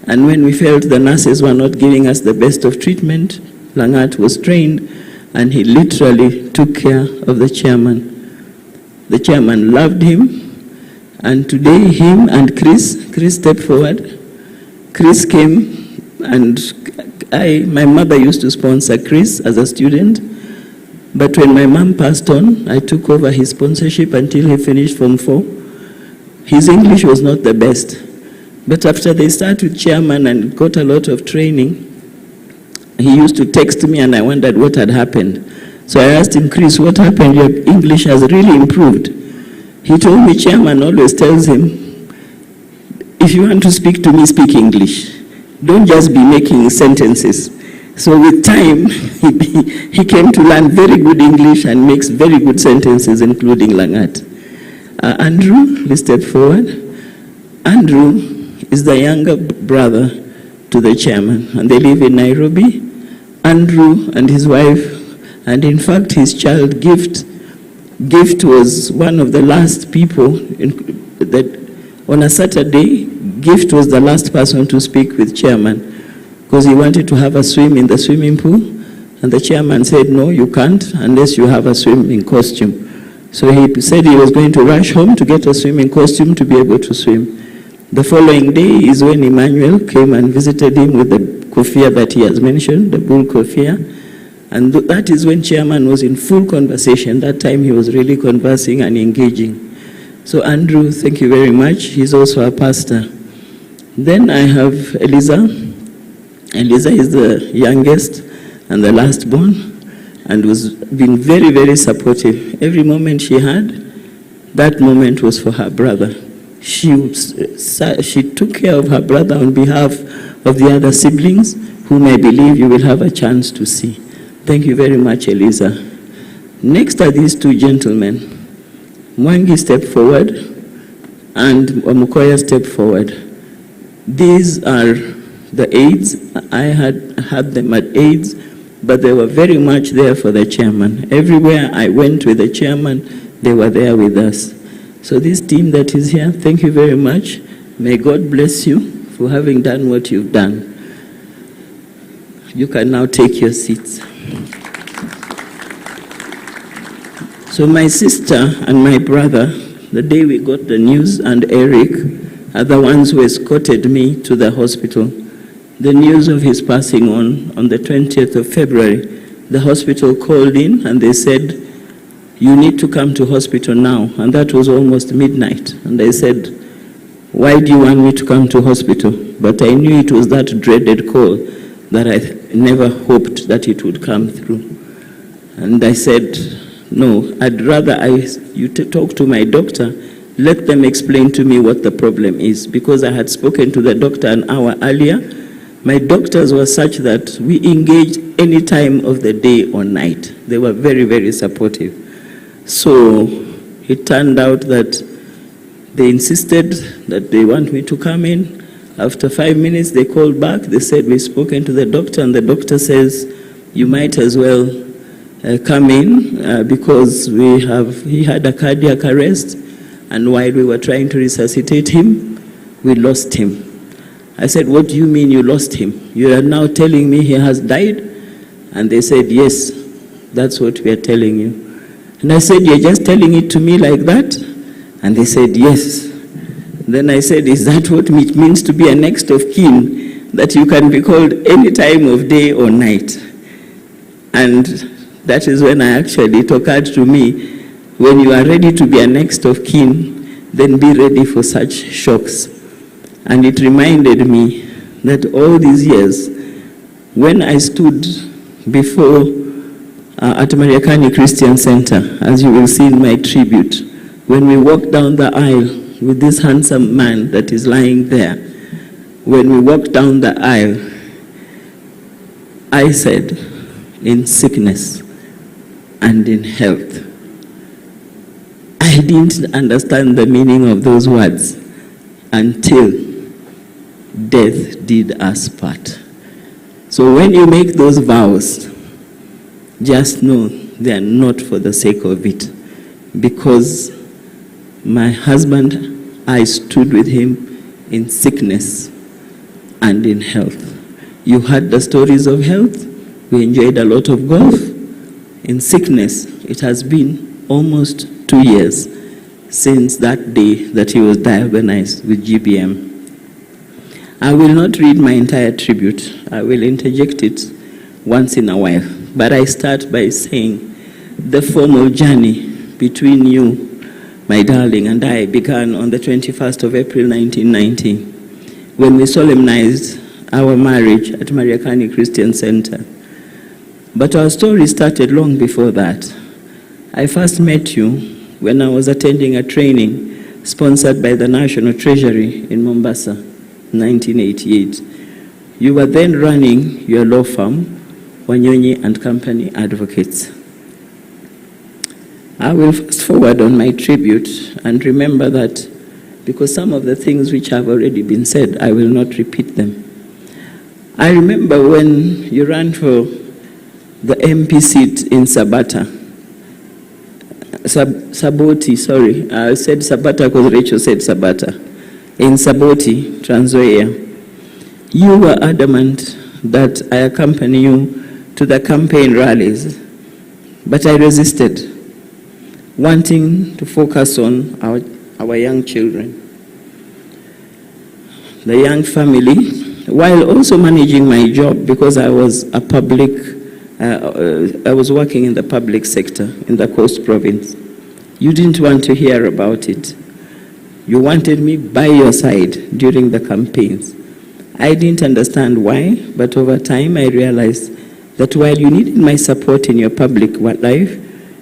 and when we felt the nurses were not giving us the best of treatment, Langat was trained, and he literally took care of the chairman. The chairman loved him, and today him and Chris stepped forward. Chris came, and my mother used to sponsor Chris as a student, but when my mom passed on, I took over his sponsorship until he finished Form 4. His English was not the best, but after they started with chairman and got a lot of training, he used to text me and I wondered what had happened. So I asked him, Chris, what happened? Your English has really improved. He told me chairman always tells him, if you want to speak to me, speak English. Don't just be making sentences. So with time, he came to learn very good English and makes very good sentences, including Langat. Andrew, please step forward. Andrew is the younger brother to the chairman, and they live in Nairobi. Andrew and his wife, and in fact his child Gift was one of the last people that on a Saturday, Gift was the last person to speak with chairman, because he wanted to have a swim in the swimming pool, and the chairman said, no, you can't unless you have a swimming costume. So he said he was going to rush home to get a swimming costume to be able to swim. The following day is when Emmanuel came and visited him with the kofia that he has mentioned, the bull kofia. And that is when chairman was in full conversation. That time he was really conversing and engaging. So Andrew, thank you very much. He's also a pastor. Then I have Eliza. Eliza is the youngest and the last born, and was been very, very supportive. Every moment she had, that moment was for her brother. She took care of her brother on behalf of the other siblings, whom I believe you will have a chance to see. Thank you very much, Eliza. Next are these two gentlemen. Mwangi stepped forward, and Wamukoya stepped forward. These are the aides. I had them at aides, but they were very much there for the chairman. Everywhere I went with the chairman, they were there with us. So this team that is here, thank you very much. May God bless you for having done what you've done. You can now take your seats. So my sister and my brother, the day we got the news, and Eric are the ones who escorted me to the hospital. The news of his passing on the 20th of February, the hospital called in and they said, you need to come to hospital now. And that was almost midnight. And I said, why do you want me to come to hospital? But I knew it was that dreaded call that I never hoped that it would come through. And I said, no, I'd rather you talk to my doctor, let them explain to me what the problem is. Because I had spoken to the doctor an hour earlier. My doctors were such that we engaged any time of the day or night. They were very, very supportive. So it turned out that they insisted that they want me to come in. After 5 minutes, they called back. They said, we've spoken to the doctor, and the doctor says, you might as well come in because he had a cardiac arrest, and while we were trying to resuscitate him, we lost him. I said, what do you mean you lost him? You are now telling me he has died? And they said, yes, that's what we are telling you. And I said, you're just telling it to me like that? And they said, yes. Then I said, is that what it means to be a next of kin, that you can be called any time of day or night? And that is when it occurred to me, when you are ready to be a next of kin, then be ready for such shocks. And it reminded me that all these years, when I stood before at Mariakani Christian Center, as you will see in my tribute, when we walked down the aisle with this handsome man that is lying there, when we walked down the aisle, I said, in sickness and in health. I didn't understand the meaning of those words until death did us part. So when you make those vows, just know they are not for the sake of it. Because my husband, I stood with him in sickness and in health. You heard the stories of health. We enjoyed a lot of golf. In sickness, it has been almost 2 years since that day that he was diagnosed with GBM. I will not read my entire tribute. I will interject it once in a while. But I start by saying the formal journey between you, my darling, and I began on the 21st of April, 1990, when we solemnized our marriage at Mariakani Christian Center. But our story started long before that. I first met you when I was attending a training sponsored by the National Treasury in Mombasa, 1988. You were then running your law firm, Wanyonyi and Company Advocates. I will fast forward on my tribute and remember that because some of the things which have already been said, I will not repeat them. I remember when you ran for the MP seat in Sabata. Saboti, sorry. I said Sabata because Rachel said Sabata. In Saboti, Trans Nzoia. You were adamant that I accompany you to the campaign rallies, but I resisted, wanting to focus on our young children. the young family, while also managing my job because I was a public, I was working in the public sector in the Coast Province. You didn't want to hear about it. You wanted me by your side during the campaigns. I didn't understand why, but over time I realized that while you needed my support in your public life,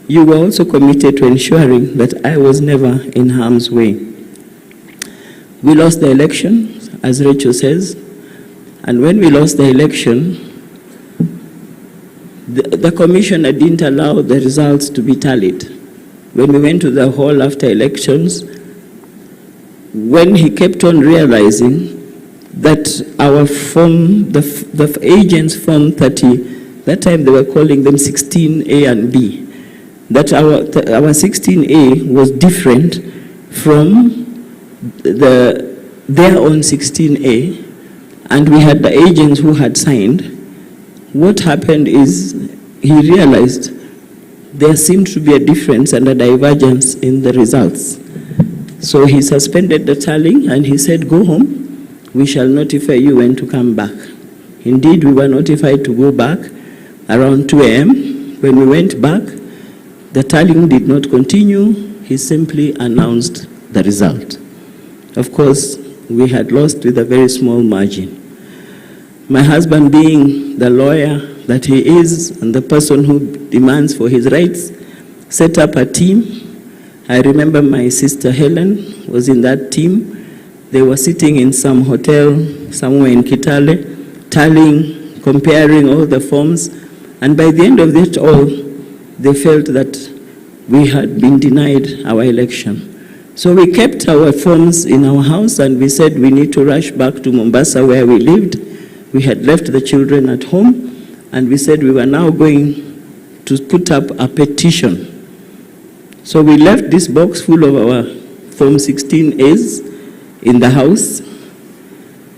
you were also committed to ensuring that I was never in harm's way. We lost the election, as Rachel says, and when we lost the election, the commissioner didn't allow the results to be tallied. When we went to the hall after elections, when he kept on realizing that our form, the agents form 30, that time they were calling them 16A and B, that our 16A was different from their own 16A, and we had the agents who had signed. What happened is he realized there seemed to be a difference and a divergence in the results. So he suspended the tallying and he said, go home, we shall notify you when to come back. Indeed, we were notified to go back around 2 a.m. When we went back, the tallying did not continue. He simply announced the result. Of course, we had lost with a very small margin. My husband, being the lawyer that he is and the person who demands for his rights, set up a team. I remember my sister Helen was in that team. They were sitting in some hotel somewhere in Kitale, tallying, comparing all the forms, and by the end of it all, they felt that we had been denied our election. So we kept our forms in our house and we said we need to rush back to Mombasa where we lived. We had left the children at home and we said we were now going to put up a petition. So we left this box full of our Form 16As in the house.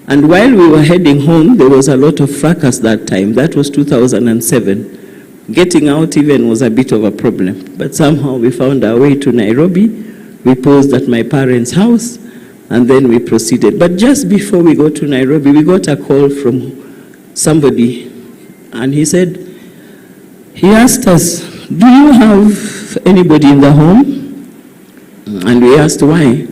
And while we were heading home, there was a lot of fracas that time. That was 2007. Getting out even was a bit of a problem. But somehow we found our way to Nairobi. We posed at my parents' house, and then we proceeded. But just before we got to Nairobi, we got a call from somebody, and he said, he asked us, do you have anybody in the home? And we asked why.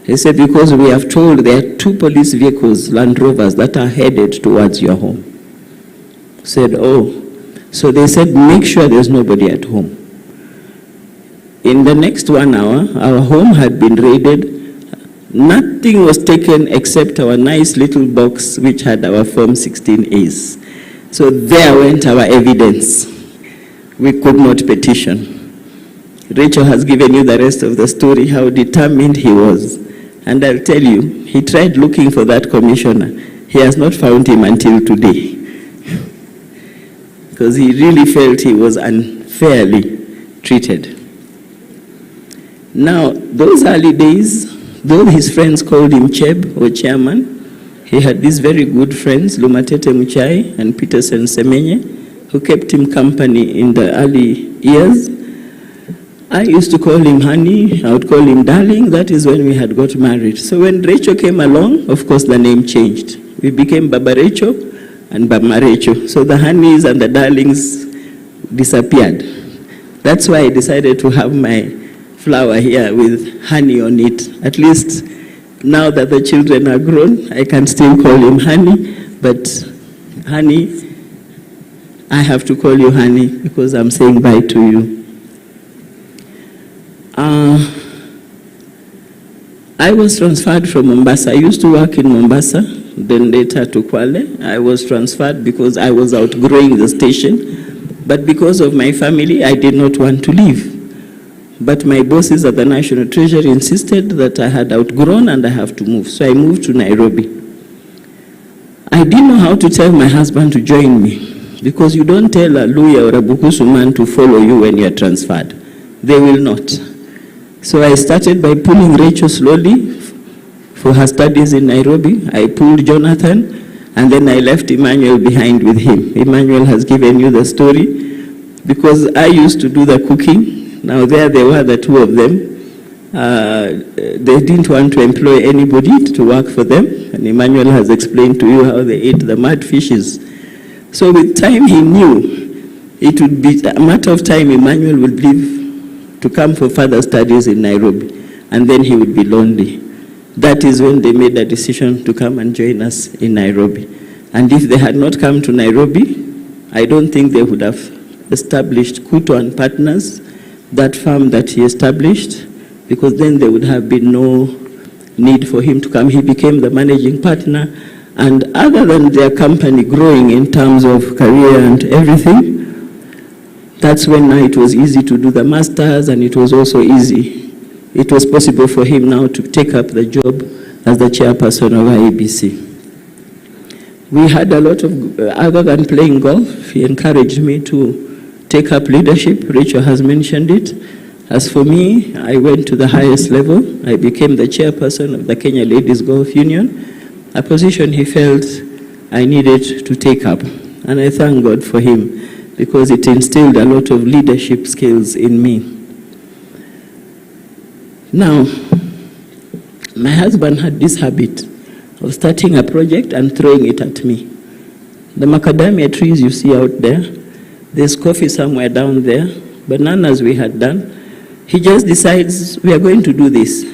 He said, because we have told there are 2 police vehicles, Land Rovers, that are headed towards your home. Said, oh. So they said, make sure there's nobody at home. In the next 1 hour, our home had been raided. Nothing was taken except our nice little box which had our Form 16As. So there went our evidence. We could not petition. Rachel has given you the rest of the story, how determined he was. And I'll tell you, he tried looking for that commissioner. He has not found him until today. Because he really felt he was unfairly treated. Now, those early days, though his friends called him Cheb or chairman, he had these very good friends, Lumatete Muchai and Peterson Semenye, who kept him company in the early years. I used to call him honey, I would call him darling. That is when we had got married. So when Rachel came along, of course the name changed. We became Baba Rachel and Bama Rachel. So the honeys and the darlings disappeared. That's why I decided to have my flower here with honey on it. At least now that the children are grown, I can still call him honey, but honey, I have to call you honey because I'm saying bye to you. I was transferred from Mombasa. I used to work in Mombasa, then later to Kwale. I was transferred because I was outgrowing the station, but because of my family, I did not want to leave. But my bosses at the National Treasury insisted that I had outgrown and I have to move. So I moved to Nairobi. I didn't know how to tell my husband to join me because you don't tell a Luya or a Bukusu man to follow you when you're transferred. They will not. So I started by pulling Rachel slowly for her studies in Nairobi. I pulled Jonathan and then I left Emmanuel behind with him. Emmanuel has given you the story because I used to do the cooking. Now there they were, the 2 of them. They didn't want to employ anybody to work for them, and Emmanuel has explained to you how they ate the mud fishes. So with time he knew it would be a matter of time Emmanuel would leave to come for further studies in Nairobi, and then he would be lonely. That is when they made a decision to come and join us in Nairobi. And if they had not come to Nairobi, I don't think they would have established Kuto and Partners, that firm that he established, because then there would have been no need for him to come. He became the managing partner, and other than their company growing in terms of career and everything, that's when now it was easy to do the masters, and it was also easy. It was possible for him now to take up the job as the chairperson of IEBC. We had a lot of, other than playing golf, he encouraged me to take up leadership. Rachel has mentioned it. As for me, I went to the highest level. I became the chairperson of the Kenya Ladies Golf Union, a position he felt I needed to take up. And I thank God for him, because it instilled a lot of leadership skills in me. Now, my husband had this habit of starting a project and throwing it at me. The macadamia trees you see out there, there's coffee somewhere down there, bananas we had done. He just decides we are going to do this.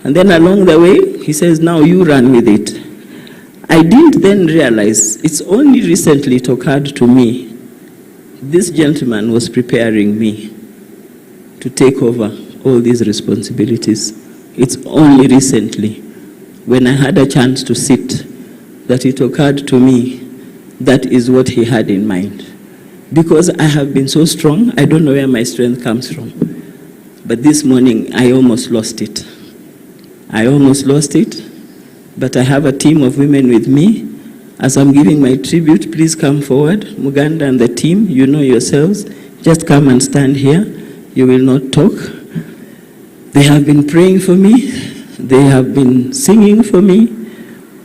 And then along the way, he says, now you run with it. I didn't then realize, it's only recently it occurred to me, this gentleman was preparing me to take over all these responsibilities. It's only recently, when I had a chance to sit, that it occurred to me that is what he had in mind. Because I have been so strong, I don't know where my strength comes from. But this morning, I almost lost it. I almost lost it, but I have a team of women with me. As I'm giving my tribute, please come forward. Muganda and the team, you know yourselves, just come and stand here. You will not talk. They have been praying for me. They have been singing for me.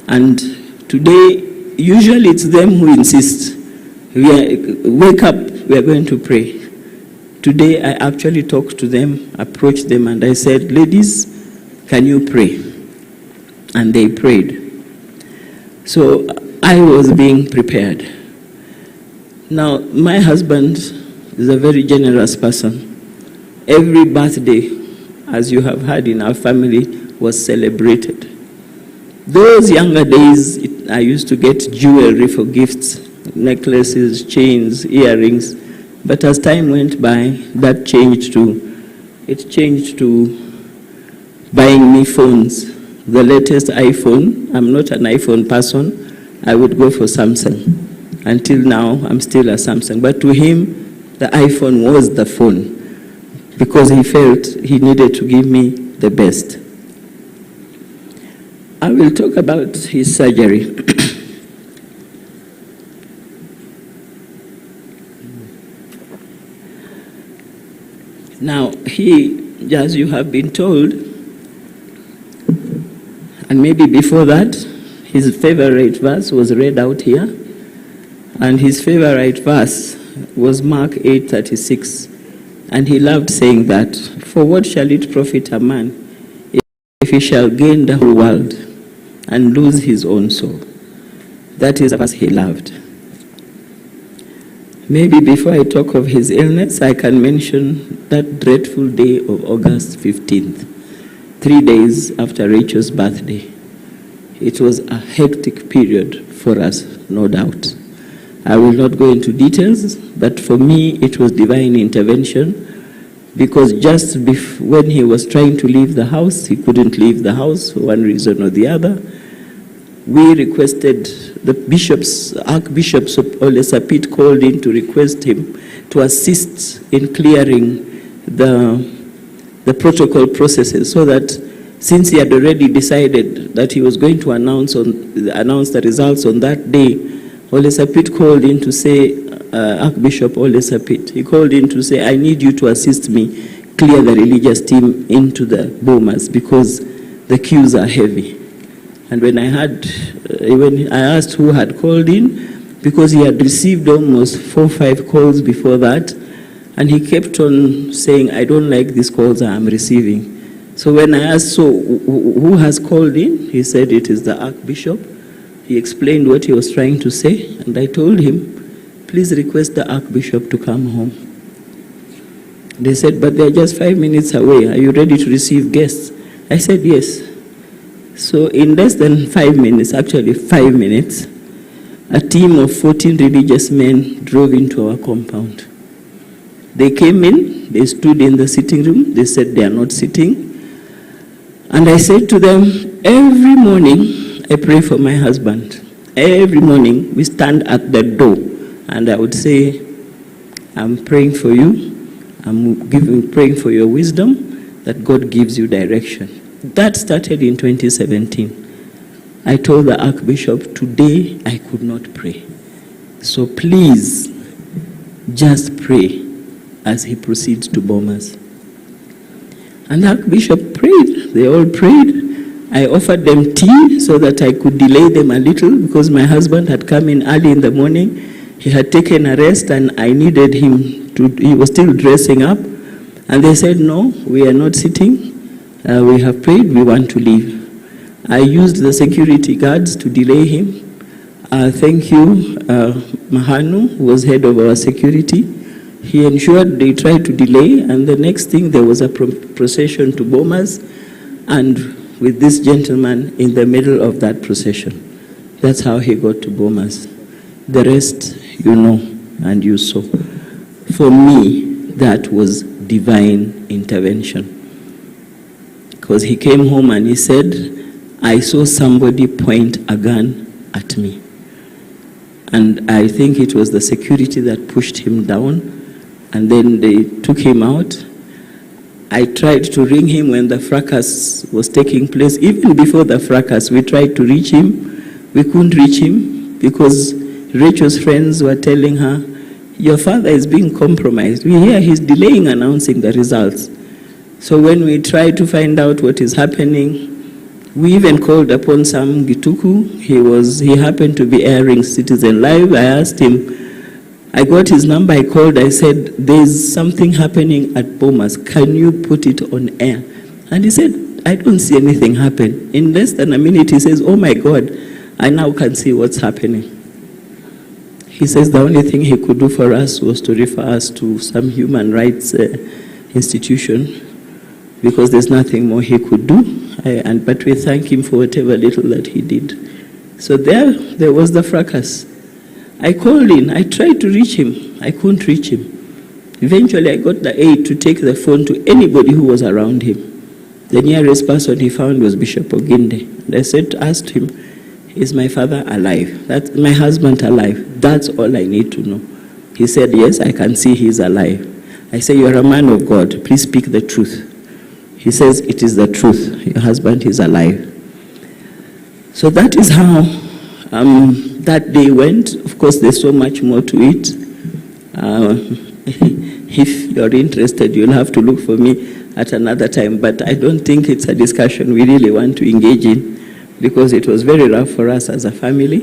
And today, usually it's them who insist. Wake up, we are going to pray. Today, I actually talked to them, approached them, and I said, ladies, can you pray? And they prayed. So I was being prepared. Now, my husband is a very generous person. Every birthday, as you have heard in our family, was celebrated. Those younger days, I used to get jewelry for gifts, necklaces, chains, earrings. But as time went by, that changed to buying me phones. The latest iPhone, I'm not an iPhone person, I would go for Samsung. Until now, I'm still a Samsung. But to him, the iPhone was the phone, because he felt he needed to give me the best. I will talk about his surgery. Now, he, as you have been told, and maybe before that, his favorite verse was read out here, and his favorite verse was Mark 8:36, and he loved saying that, for what shall it profit a man if he shall gain the whole world and lose his own soul? That is a verse he loved. Maybe before I talk of his illness, I can mention that dreadful day of August 15th, 3 days after Rachel's birthday. It was a hectic period for us, no doubt. I will not go into details, but for me it was divine intervention, because just when he was trying to leave the house, he couldn't leave the house for one reason or the other. We requested, the Archbishops of Ole Sapit called in to request him to assist in clearing the protocol processes, so that since he had already decided that he was going to announce the results on that day, Ole Sapit called in to say, Archbishop Ole Sapit, he called in to say, I need you to assist me clear the religious team into the bomas, because the queues are heavy. And when I asked who had called in, because he had received almost 4 or 5 calls before that, and he kept on saying, I don't like these calls I'm receiving. So when I asked, so who has called in? He said it is the Archbishop. He explained what he was trying to say, and I told him, please request the Archbishop to come home. They said, but they're just 5 minutes away. Are you ready to receive guests? I said, yes. So in less than 5 minutes, actually 5 minutes, a team of 14 religious men drove into our compound. They came in, they stood in the sitting room, they said they are not sitting. And I said to them, every morning I pray for my husband. Every morning we stand at the door and I would say, I'm praying for you, I'm praying for your wisdom, that God gives you direction. That started in 2017. I told the Archbishop, today I could not pray. So please, just pray as he proceeds to Bomas. And the Archbishop prayed. They all prayed. I offered them tea so that I could delay them a little because my husband had come in early in the morning. He had taken a rest and I needed him to, he was still dressing up. And they said, no, we are not sitting. We have prayed, we want to leave. I used the security guards to delay him. Thank you, Mahanu, who was head of our security. He ensured they tried to delay, and the next thing there was a procession to Bomas, and with this gentleman in the middle of that procession. That's how he got to Bomas. The rest you know and you saw. For me, that was divine intervention. Because he came home and he said, I saw somebody point a gun at me. And I think it was the security that pushed him down, and then they took him out. I tried to ring him when the fracas was taking place. Even before the fracas, we tried to reach him. We couldn't reach him because Rachel's friends were telling her, your father is being compromised. We hear he's delaying announcing the results. So when we tried to find out what is happening, we even called upon Sam Gituku. He happened to be airing Citizen Live. I asked him, I got his number, I called, I said, there's something happening at Bomas. Can you put it on air? And he said, I don't see anything happen. In less than a minute, he says, oh my God, I now can see what's happening. He says the only thing he could do for us was to refer us to some human rights institution because there's nothing more he could do. But we thank him for whatever little that he did. So there was the fracas. I called in, I tried to reach him, I couldn't reach him. Eventually I got the aide to take the phone to anybody who was around him. The nearest person he found was Bishop Oginde. And I asked him, is my father alive? That's my husband alive? That's all I need to know. He said, yes, I can see he's alive. I say, you're a man of God, please speak the truth. He says, it is the truth, your husband is alive. So that is how that day went. Of course, there's so much more to it. If you're interested, you'll have to look for me at another time, but I don't think it's a discussion we really want to engage in because it was very rough for us as a family.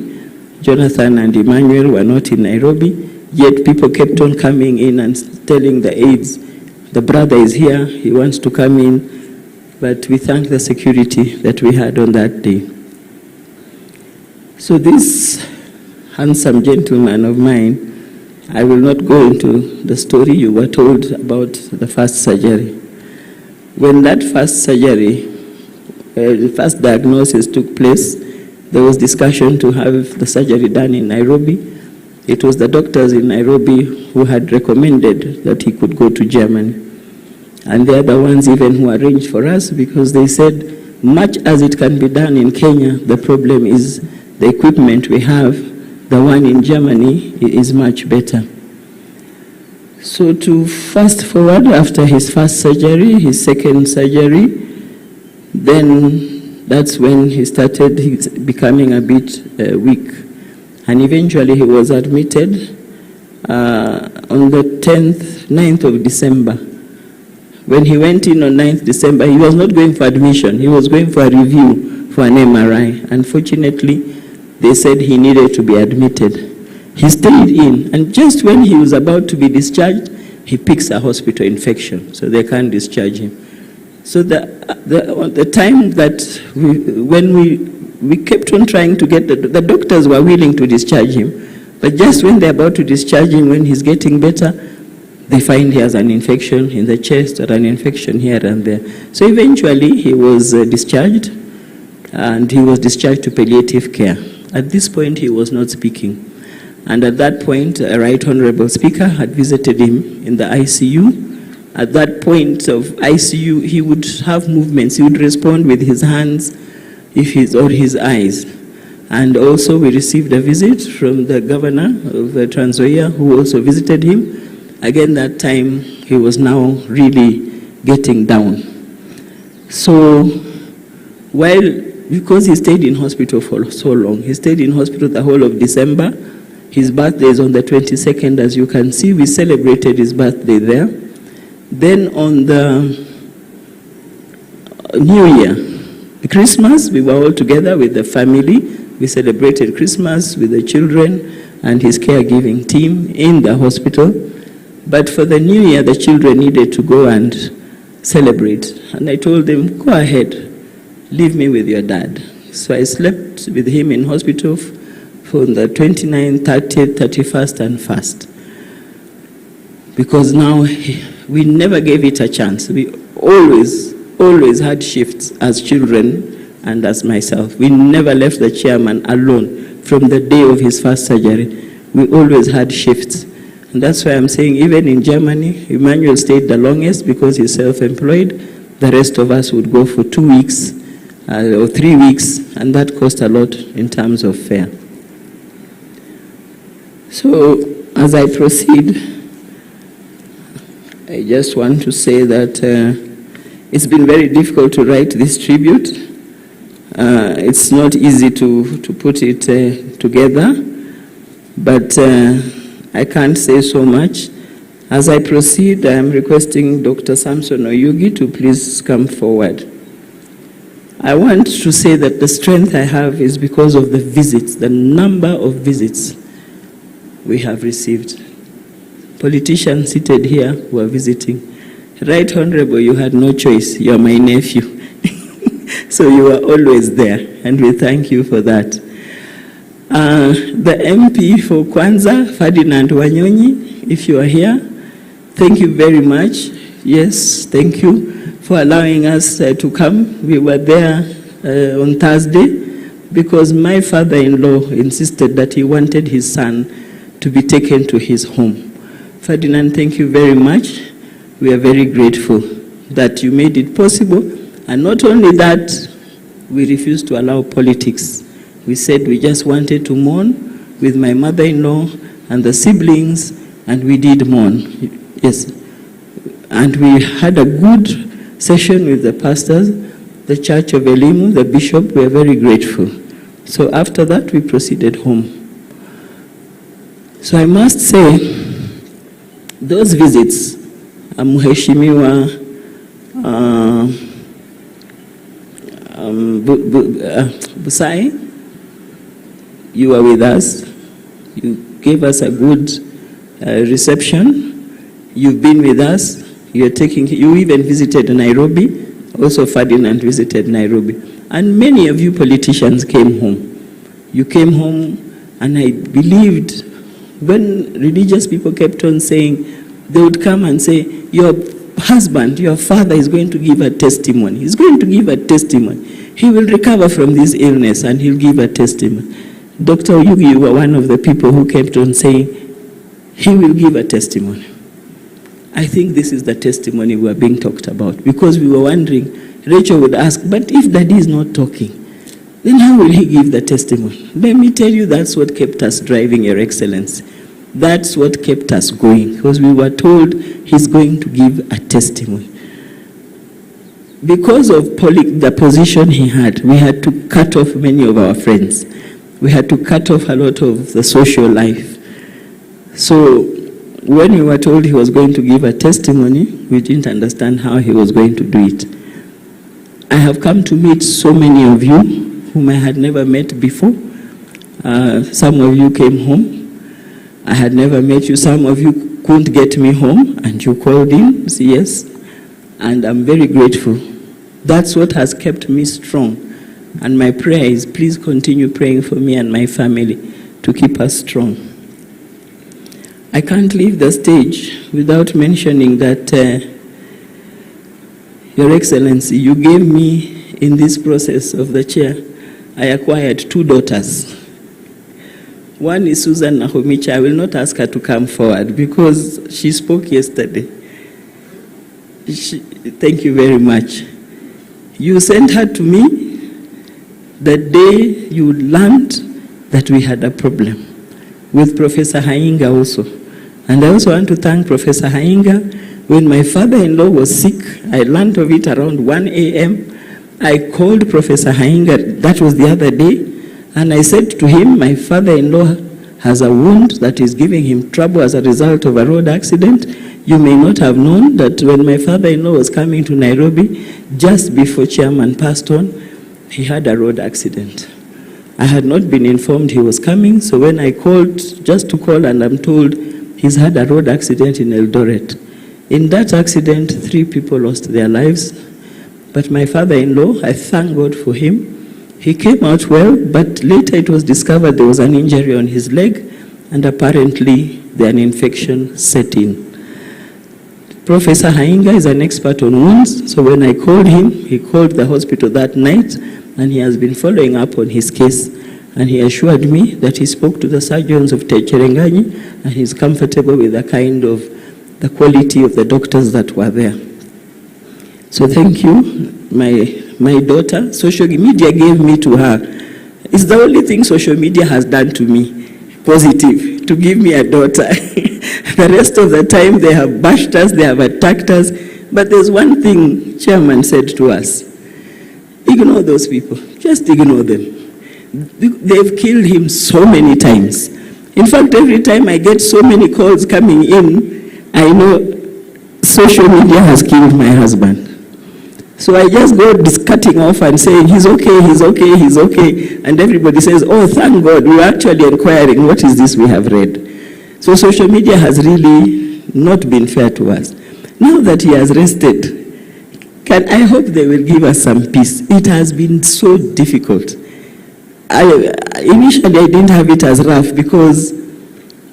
Jonathan and Emmanuel were not in Nairobi, yet people kept on coming in and telling the aides, the brother is here, he wants to come in, but we thank the security that we had on that day. So this handsome gentleman of mine, I will not go into the story you were told about the first surgery. When that first surgery, the first diagnosis took place, there was discussion to have the surgery done in Nairobi. It was the doctors in Nairobi who had recommended that he could go to Germany. And they are the ones even who arranged for us because they said, much as it can be done in Kenya, the problem is the equipment we have, the one in Germany is much better. So to fast forward, after his first surgery, his second surgery, then that's when he started becoming a bit weak. And eventually he was admitted on the 9th of December. When he went in on 9th December, he was not going for admission. He was going for a review for an MRI. Unfortunately, they said he needed to be admitted. He stayed in, and just when he was about to be discharged, he picks a hospital infection, so they can't discharge him. So the time that when we kept on trying to get, the doctors were willing to discharge him, but just when they're about to discharge him, when he's getting better, they find he has an infection in the chest or an infection here and there. So eventually he was discharged, and he was discharged to palliative care. At this point, he was not speaking. And at that point, a Right Honorable Speaker had visited him in the ICU. At that point of ICU, he would have movements. He would respond with his hands or his eyes. And also we received a visit from the governor of Trans Nzoia, who also visited him. Again, that time, he was now really getting down. So because he stayed in hospital for so long, he stayed in hospital the whole of December. His birthday is on the 22nd, as you can see. We celebrated his birthday there. Then on the New Year, Christmas, we were all together with the family. We celebrated Christmas with the children and his caregiving team in the hospital. But for the New Year, the children needed to go and celebrate. And I told them, go ahead, leave me with your dad. So I slept with him in hospital for the 29th, 30th, 31st, and 1st. Because now we never gave it a chance. We always had shifts as children and as myself. We never left the chairman alone from the day of his first surgery. We always had shifts. And that's why I'm saying even in Germany, Emmanuel stayed the longest because he's self-employed. The rest of us would go for 2 weeks or 3 weeks, and that cost a lot in terms of fare. So as I proceed, I just want to say that it's been very difficult to write this tribute. It's not easy to put it together, but I can't say so much. As I proceed, I am requesting Dr. Samson Oyugi to please come forward. I want to say that the strength I have is because of the visits, the number of visits we have received. Politicians seated here who are visiting. Right Honorable, you had no choice. You are my nephew. So you are always there, and we thank you for that. The MP for Kwanza, Ferdinand Wanyonyi, if you are here, thank you very much. Yes, thank you for allowing us to come. We were there on Thursday because my father-in-law insisted that he wanted his son to be taken to his home. Ferdinand, thank you very much. We are very grateful that you made it possible. And not only that, we refused to allow politics. We said we just wanted to mourn with my mother-in-law and the siblings, and we did mourn. Yes. And we had a good session with the pastors, the Church of Elimu, the bishop. We are very grateful. So after that, we proceeded home. So I must say, those visits, Mheshimiwa Busai, you were with us. You gave us a good reception. You've been with us. You even visited Nairobi. Also Ferdinand visited Nairobi. And many of you politicians came home. You came home, and I believed when religious people kept on saying, they would come and say, your husband, your father is going to give a testimony. He's going to give a testimony. He will recover from this illness and he'll give a testimony. Dr. Oyugi, you were one of the people who kept on saying, he will give a testimony. I think this is the testimony we are being talked about, because we were wondering, Rachel would ask, but if Daddy is not talking, then how will he give the testimony? Let me tell you, that's what kept us driving, Your Excellency. That's what kept us going, because we were told he's going to give a testimony. Because of the position he had, we had to cut off many of our friends. We had to cut off a lot of the social life. So when we were told he was going to give a testimony, we didn't understand how he was going to do it. I have come to meet so many of you whom I had never met before. Some of you came home. I had never met you. Some of you couldn't get me home, and you called in, yes. And I'm very grateful That's what has kept me strong. And my prayer is, please continue praying for me and my family to keep us strong. I can't leave the stage without mentioning that, Your Excellency, you gave me, in this process of the chair, I acquired 2 daughters. One is Susan Nahomicha. I will not ask her to come forward because she spoke yesterday. Thank you very much. You sent her to me the day you learned that we had a problem with Professor Hainga also. And I also want to thank Professor Hainga. When my father-in-law was sick, I learned of it around 1 a.m. I called Professor Hainga, that was the other day, and I said to him, my father-in-law has a wound that is giving him trouble as a result of a road accident. You may not have known that when my father-in-law was coming to Nairobi, just before Chairman passed on, he had a road accident. I had not been informed he was coming, so when I called, just to call, and I'm told he's had a road accident in Eldoret. In that accident, 3 people lost their lives. But my father-in-law, I thank God for him. He came out well, but later it was discovered there was an injury on his leg, and apparently an infection set in. Professor Hainga is an expert on wounds, so when I called him, he called the hospital that night, and he has been following up on his case. And he assured me that he spoke to the surgeons of Cherengani, and he's comfortable with the quality of the doctors that were there. So thank you, my daughter. Social media gave me to her. It's the only thing social media has done to me, positive, to give me a daughter. The rest of the time they have bashed us, they have attacked us. But there's one thing Chairman said to us: ignore those people, just ignore them. They've killed him so many times. In fact, every time I get so many calls coming in, I know social media has killed my husband. So I just go cutting off and saying, he's okay, he's okay, he's okay. And everybody says, oh, thank God, we're actually inquiring, what is this we have read? So social media has really not been fair to us. Now that he has rested, I hope they will give us some peace. It has been so difficult. Initially, I didn't have it as rough because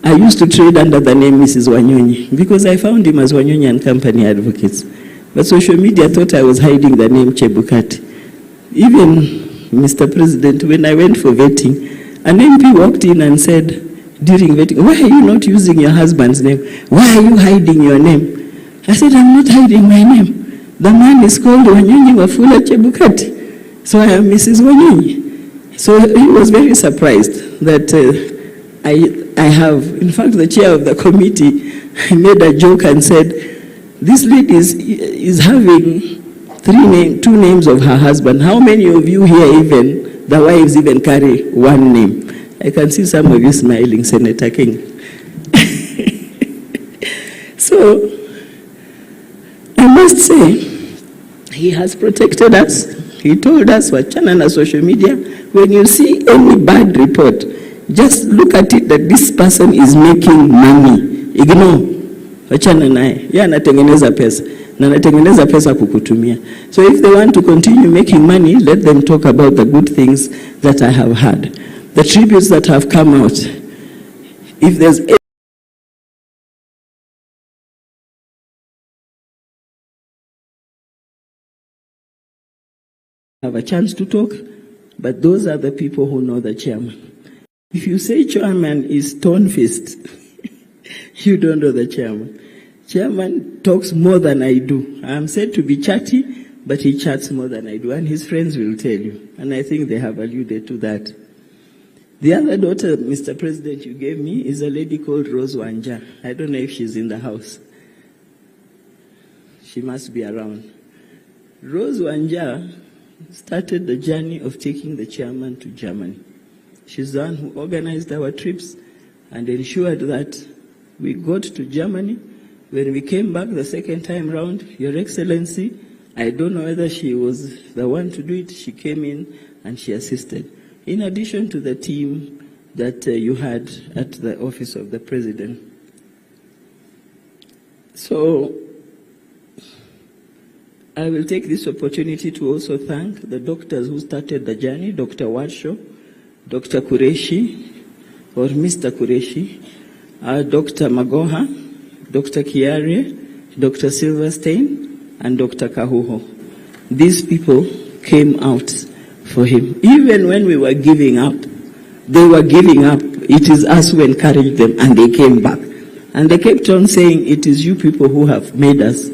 I used to trade under the name Mrs. Wanyonyi because I found him as Wanyonyi and Company Advocates. But social media thought I was hiding the name Chebukati. Even, Mr. President, when I went for vetting, an MP walked in and said, during vetting, why are you not using your husband's name? Why are you hiding your name? I said, I'm not hiding my name. The man is called Wanyonyi Wafula Chebukati. So I am Mrs. Wanyonyi. So he was very surprised that I have, in fact, the chair of the committee made a joke and said, this lady is having 2 names of her husband. How many of you here even, the wives even carry 1 name? I can see some of you smiling, Senator King. So, I must say, he has protected us. He told us, wachana na social media, when you see any bad report, just look at it that this person is making money. Ignore. Wachana naye. Yeye anatengeneza pesa. Na anatengeneza pesa kukutumia. So if they want to continue making money, let them talk about the good things that I have had. The tributes that have come out. If there's have a chance to talk, but those are the people who know the chairman. If you say chairman is stone-faced, you don't know the chairman. Chairman talks more than I do. I'm said to be chatty, but he chats more than I do, and his friends will tell you. And I think they have alluded to that. The other daughter, Mr. President, you gave me is a lady called Rose Wanja. I don't know if she's in the house. She must be around. Rose Wanja started the journey of taking the chairman to Germany. She's the one who organized our trips and ensured that we got to Germany. When we came back the second time round, Your Excellency, I don't know whether she was the one to do it, she came in and she assisted. In addition to the team that you had at the office of the President. So, I will take this opportunity to also thank the doctors who started the journey, Dr. Warshaw, Dr. Kureshi, or Mr. Kureshi, Dr. Magoha, Dr. Kiare, Dr. Silverstein, and Dr. Kahuho. These people came out for him. Even when we were giving up, they were giving up. It is us who encouraged them, and they came back. And they kept on saying, it is you people who have made us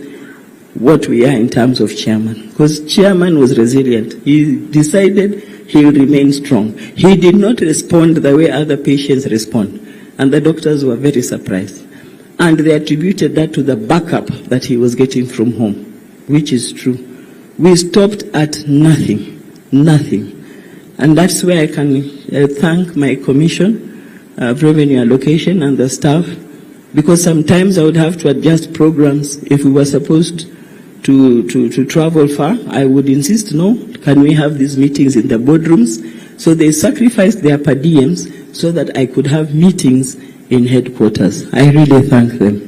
what we are in terms of chairman. Because chairman was resilient. He decided he will remain strong. He did not respond the way other patients respond. And the doctors were very surprised. And they attributed that to the backup that he was getting from home, which is true. We stopped at nothing, nothing. And that's where I can thank my commission of revenue allocation and the staff, because sometimes I would have to adjust programs. If we were supposed to travel far, I would insist, no, can we have these meetings in the boardrooms? So they sacrificed their per diems so that I could have meetings in headquarters. I really thank them.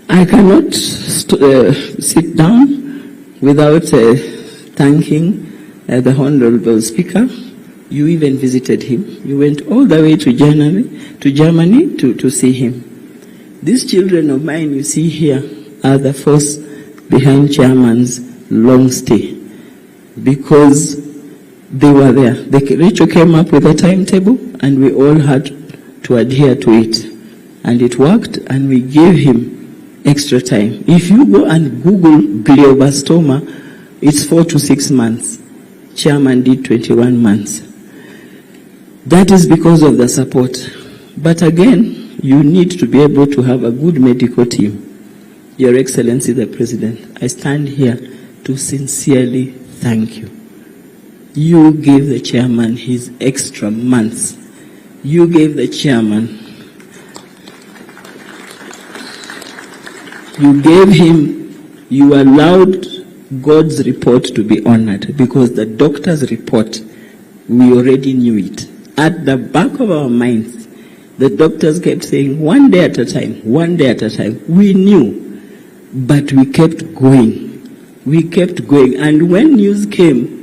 I cannot sit down without thanking the Honorable Speaker. You even visited him. You went all the way to Germany to see him. These children of mine you see here are the force behind Chairman's long stay, because they were there. Rachel came up with a timetable, and we all had to adhere to it. And it worked, and we gave him extra time. If you go and Google glioblastoma, it's 4 to 6 months. Chairman did 21 months. That is because of the support. But again, you need to be able to have a good medical team. Your Excellency the President, I stand here to sincerely thank you. You gave the chairman his extra months. You gave the chairman, you gave him, you allowed God's report to be honored, because the doctor's report, we already knew it. At the back of our minds, the doctors kept saying, one day at a time, one day at a time. We knew, but we kept going. We kept going. And when news came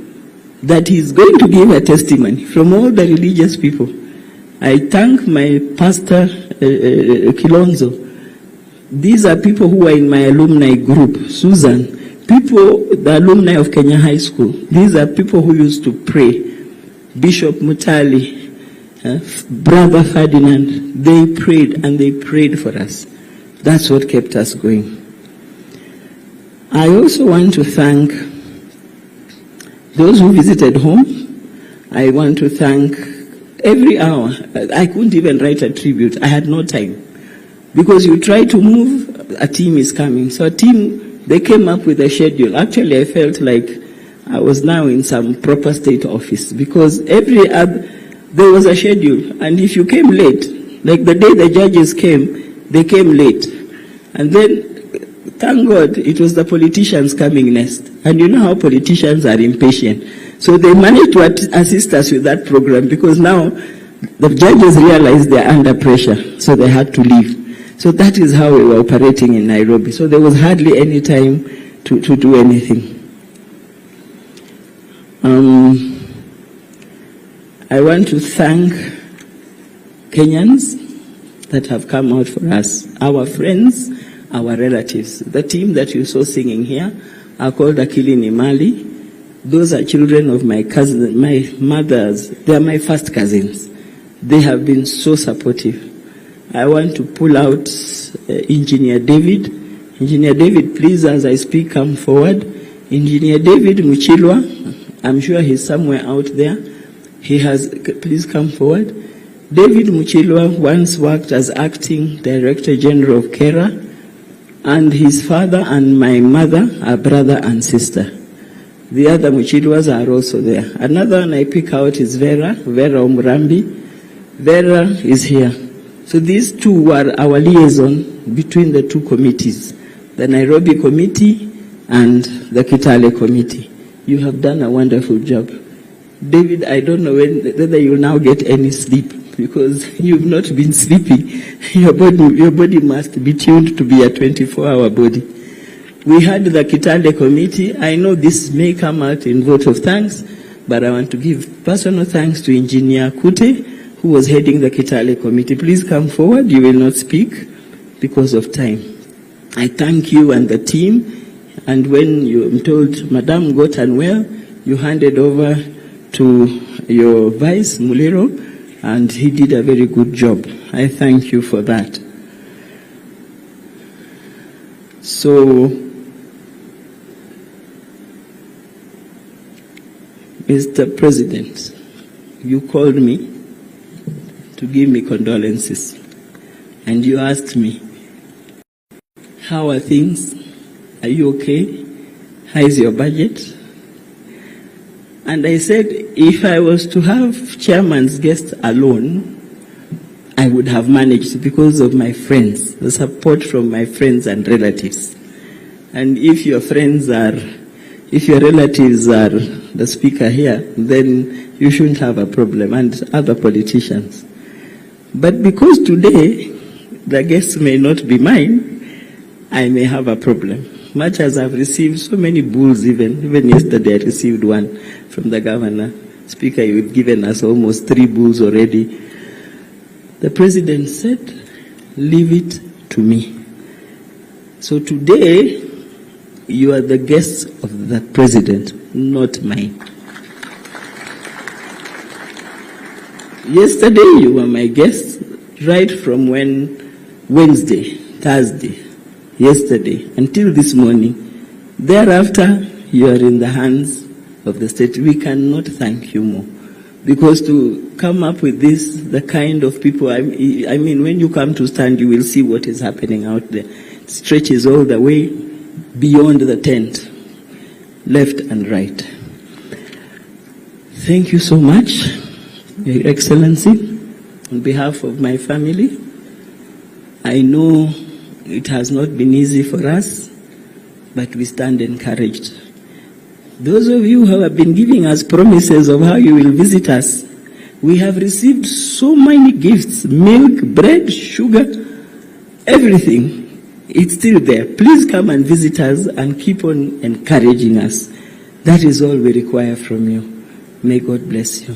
that he's going to give a testimony from all the religious people, I thank my pastor, Kilonzo. These are people who are in my alumni group, Susan, people, the alumni of Kenya High School. These are people who used to pray. Bishop Mutali, Brother Ferdinand, they prayed, and they prayed for us. That's what kept us going. I also want to thank those who visited home. I want to thank every hour. I couldn't even write a tribute. I had no time. Because you try to move, a team is coming. So a team, they came up with a schedule. Actually, I felt like I was now in some proper state office, because there was a schedule. And if you came late, like the day the judges came, they came late. And then, thank God, it was the politicians coming next. And you know how politicians are impatient. So they managed to assist us with that program, because now the judges realized they're under pressure, so they had to leave. So that is how we were operating in Nairobi. So there was hardly any time to do anything. I want to thank Kenyans that have come out for us, our friends, our relatives. The team that you saw singing here are called Akili Nimali. Those are children of my cousins, my mothers. They are my first cousins. They have been so supportive. I want to pull out Engineer David. Engineer David, please, as I speak, come forward. Engineer David Muchilwa, I'm sure he's somewhere out there. Please come forward. David Muchilwa once worked as acting Director General of KERA, and his father and my mother are brother and sister. The other Muchilwas are also there. Another one I pick out is Vera Umurambi. Vera is here. So these two were our liaison between the two committees, the Nairobi committee and the Kitale committee. You have done a wonderful job. David, I don't know whether you'll now get any sleep, because you've not been sleeping. Your body must be tuned to be a 24-hour body. We had the Kitale committee. I know this may come out in vote of thanks, but I want to give personal thanks to Engineer Kute, who was heading the Kitale committee. Please come forward. You will not speak because of time. I thank you and the team. And when you told Madam got unwell, you handed over to your vice, Muliro, and he did a very good job. I thank you for that. So, Mr. President, you called me to give me condolences, and you asked me, how are things? Are you okay? How is your budget? And I said, if I was to have chairman's guest alone, I would have managed because of my friends, the support from my friends and relatives. And if your relatives are the speaker here, then you shouldn't have a problem, and other politicians. But because today the guests may not be mine, I may have a problem. Much as I've received so many bulls, even yesterday I received one from the governor. Speaker, you've given us almost 3 bulls already. The president said, leave it to me. So today, you are the guests of the president, not mine. Yesterday, you were my guests, right from Wednesday, Thursday, yesterday, until this morning. Thereafter, you are in the hands of the state. We cannot thank you more. Because to come up with this, the kind of people, I mean, when you come to stand, you will see what is happening out there. It stretches all the way beyond the tent, left and right. Thank you so much, Your Excellency. On behalf of my family, I know it has not been easy for us, but we stand encouraged. Those of you who have been giving us promises of how you will visit us, we have received so many gifts, milk, bread, sugar, everything. It's still there. Please come and visit us and keep on encouraging us. That is all we require from you. May God bless you.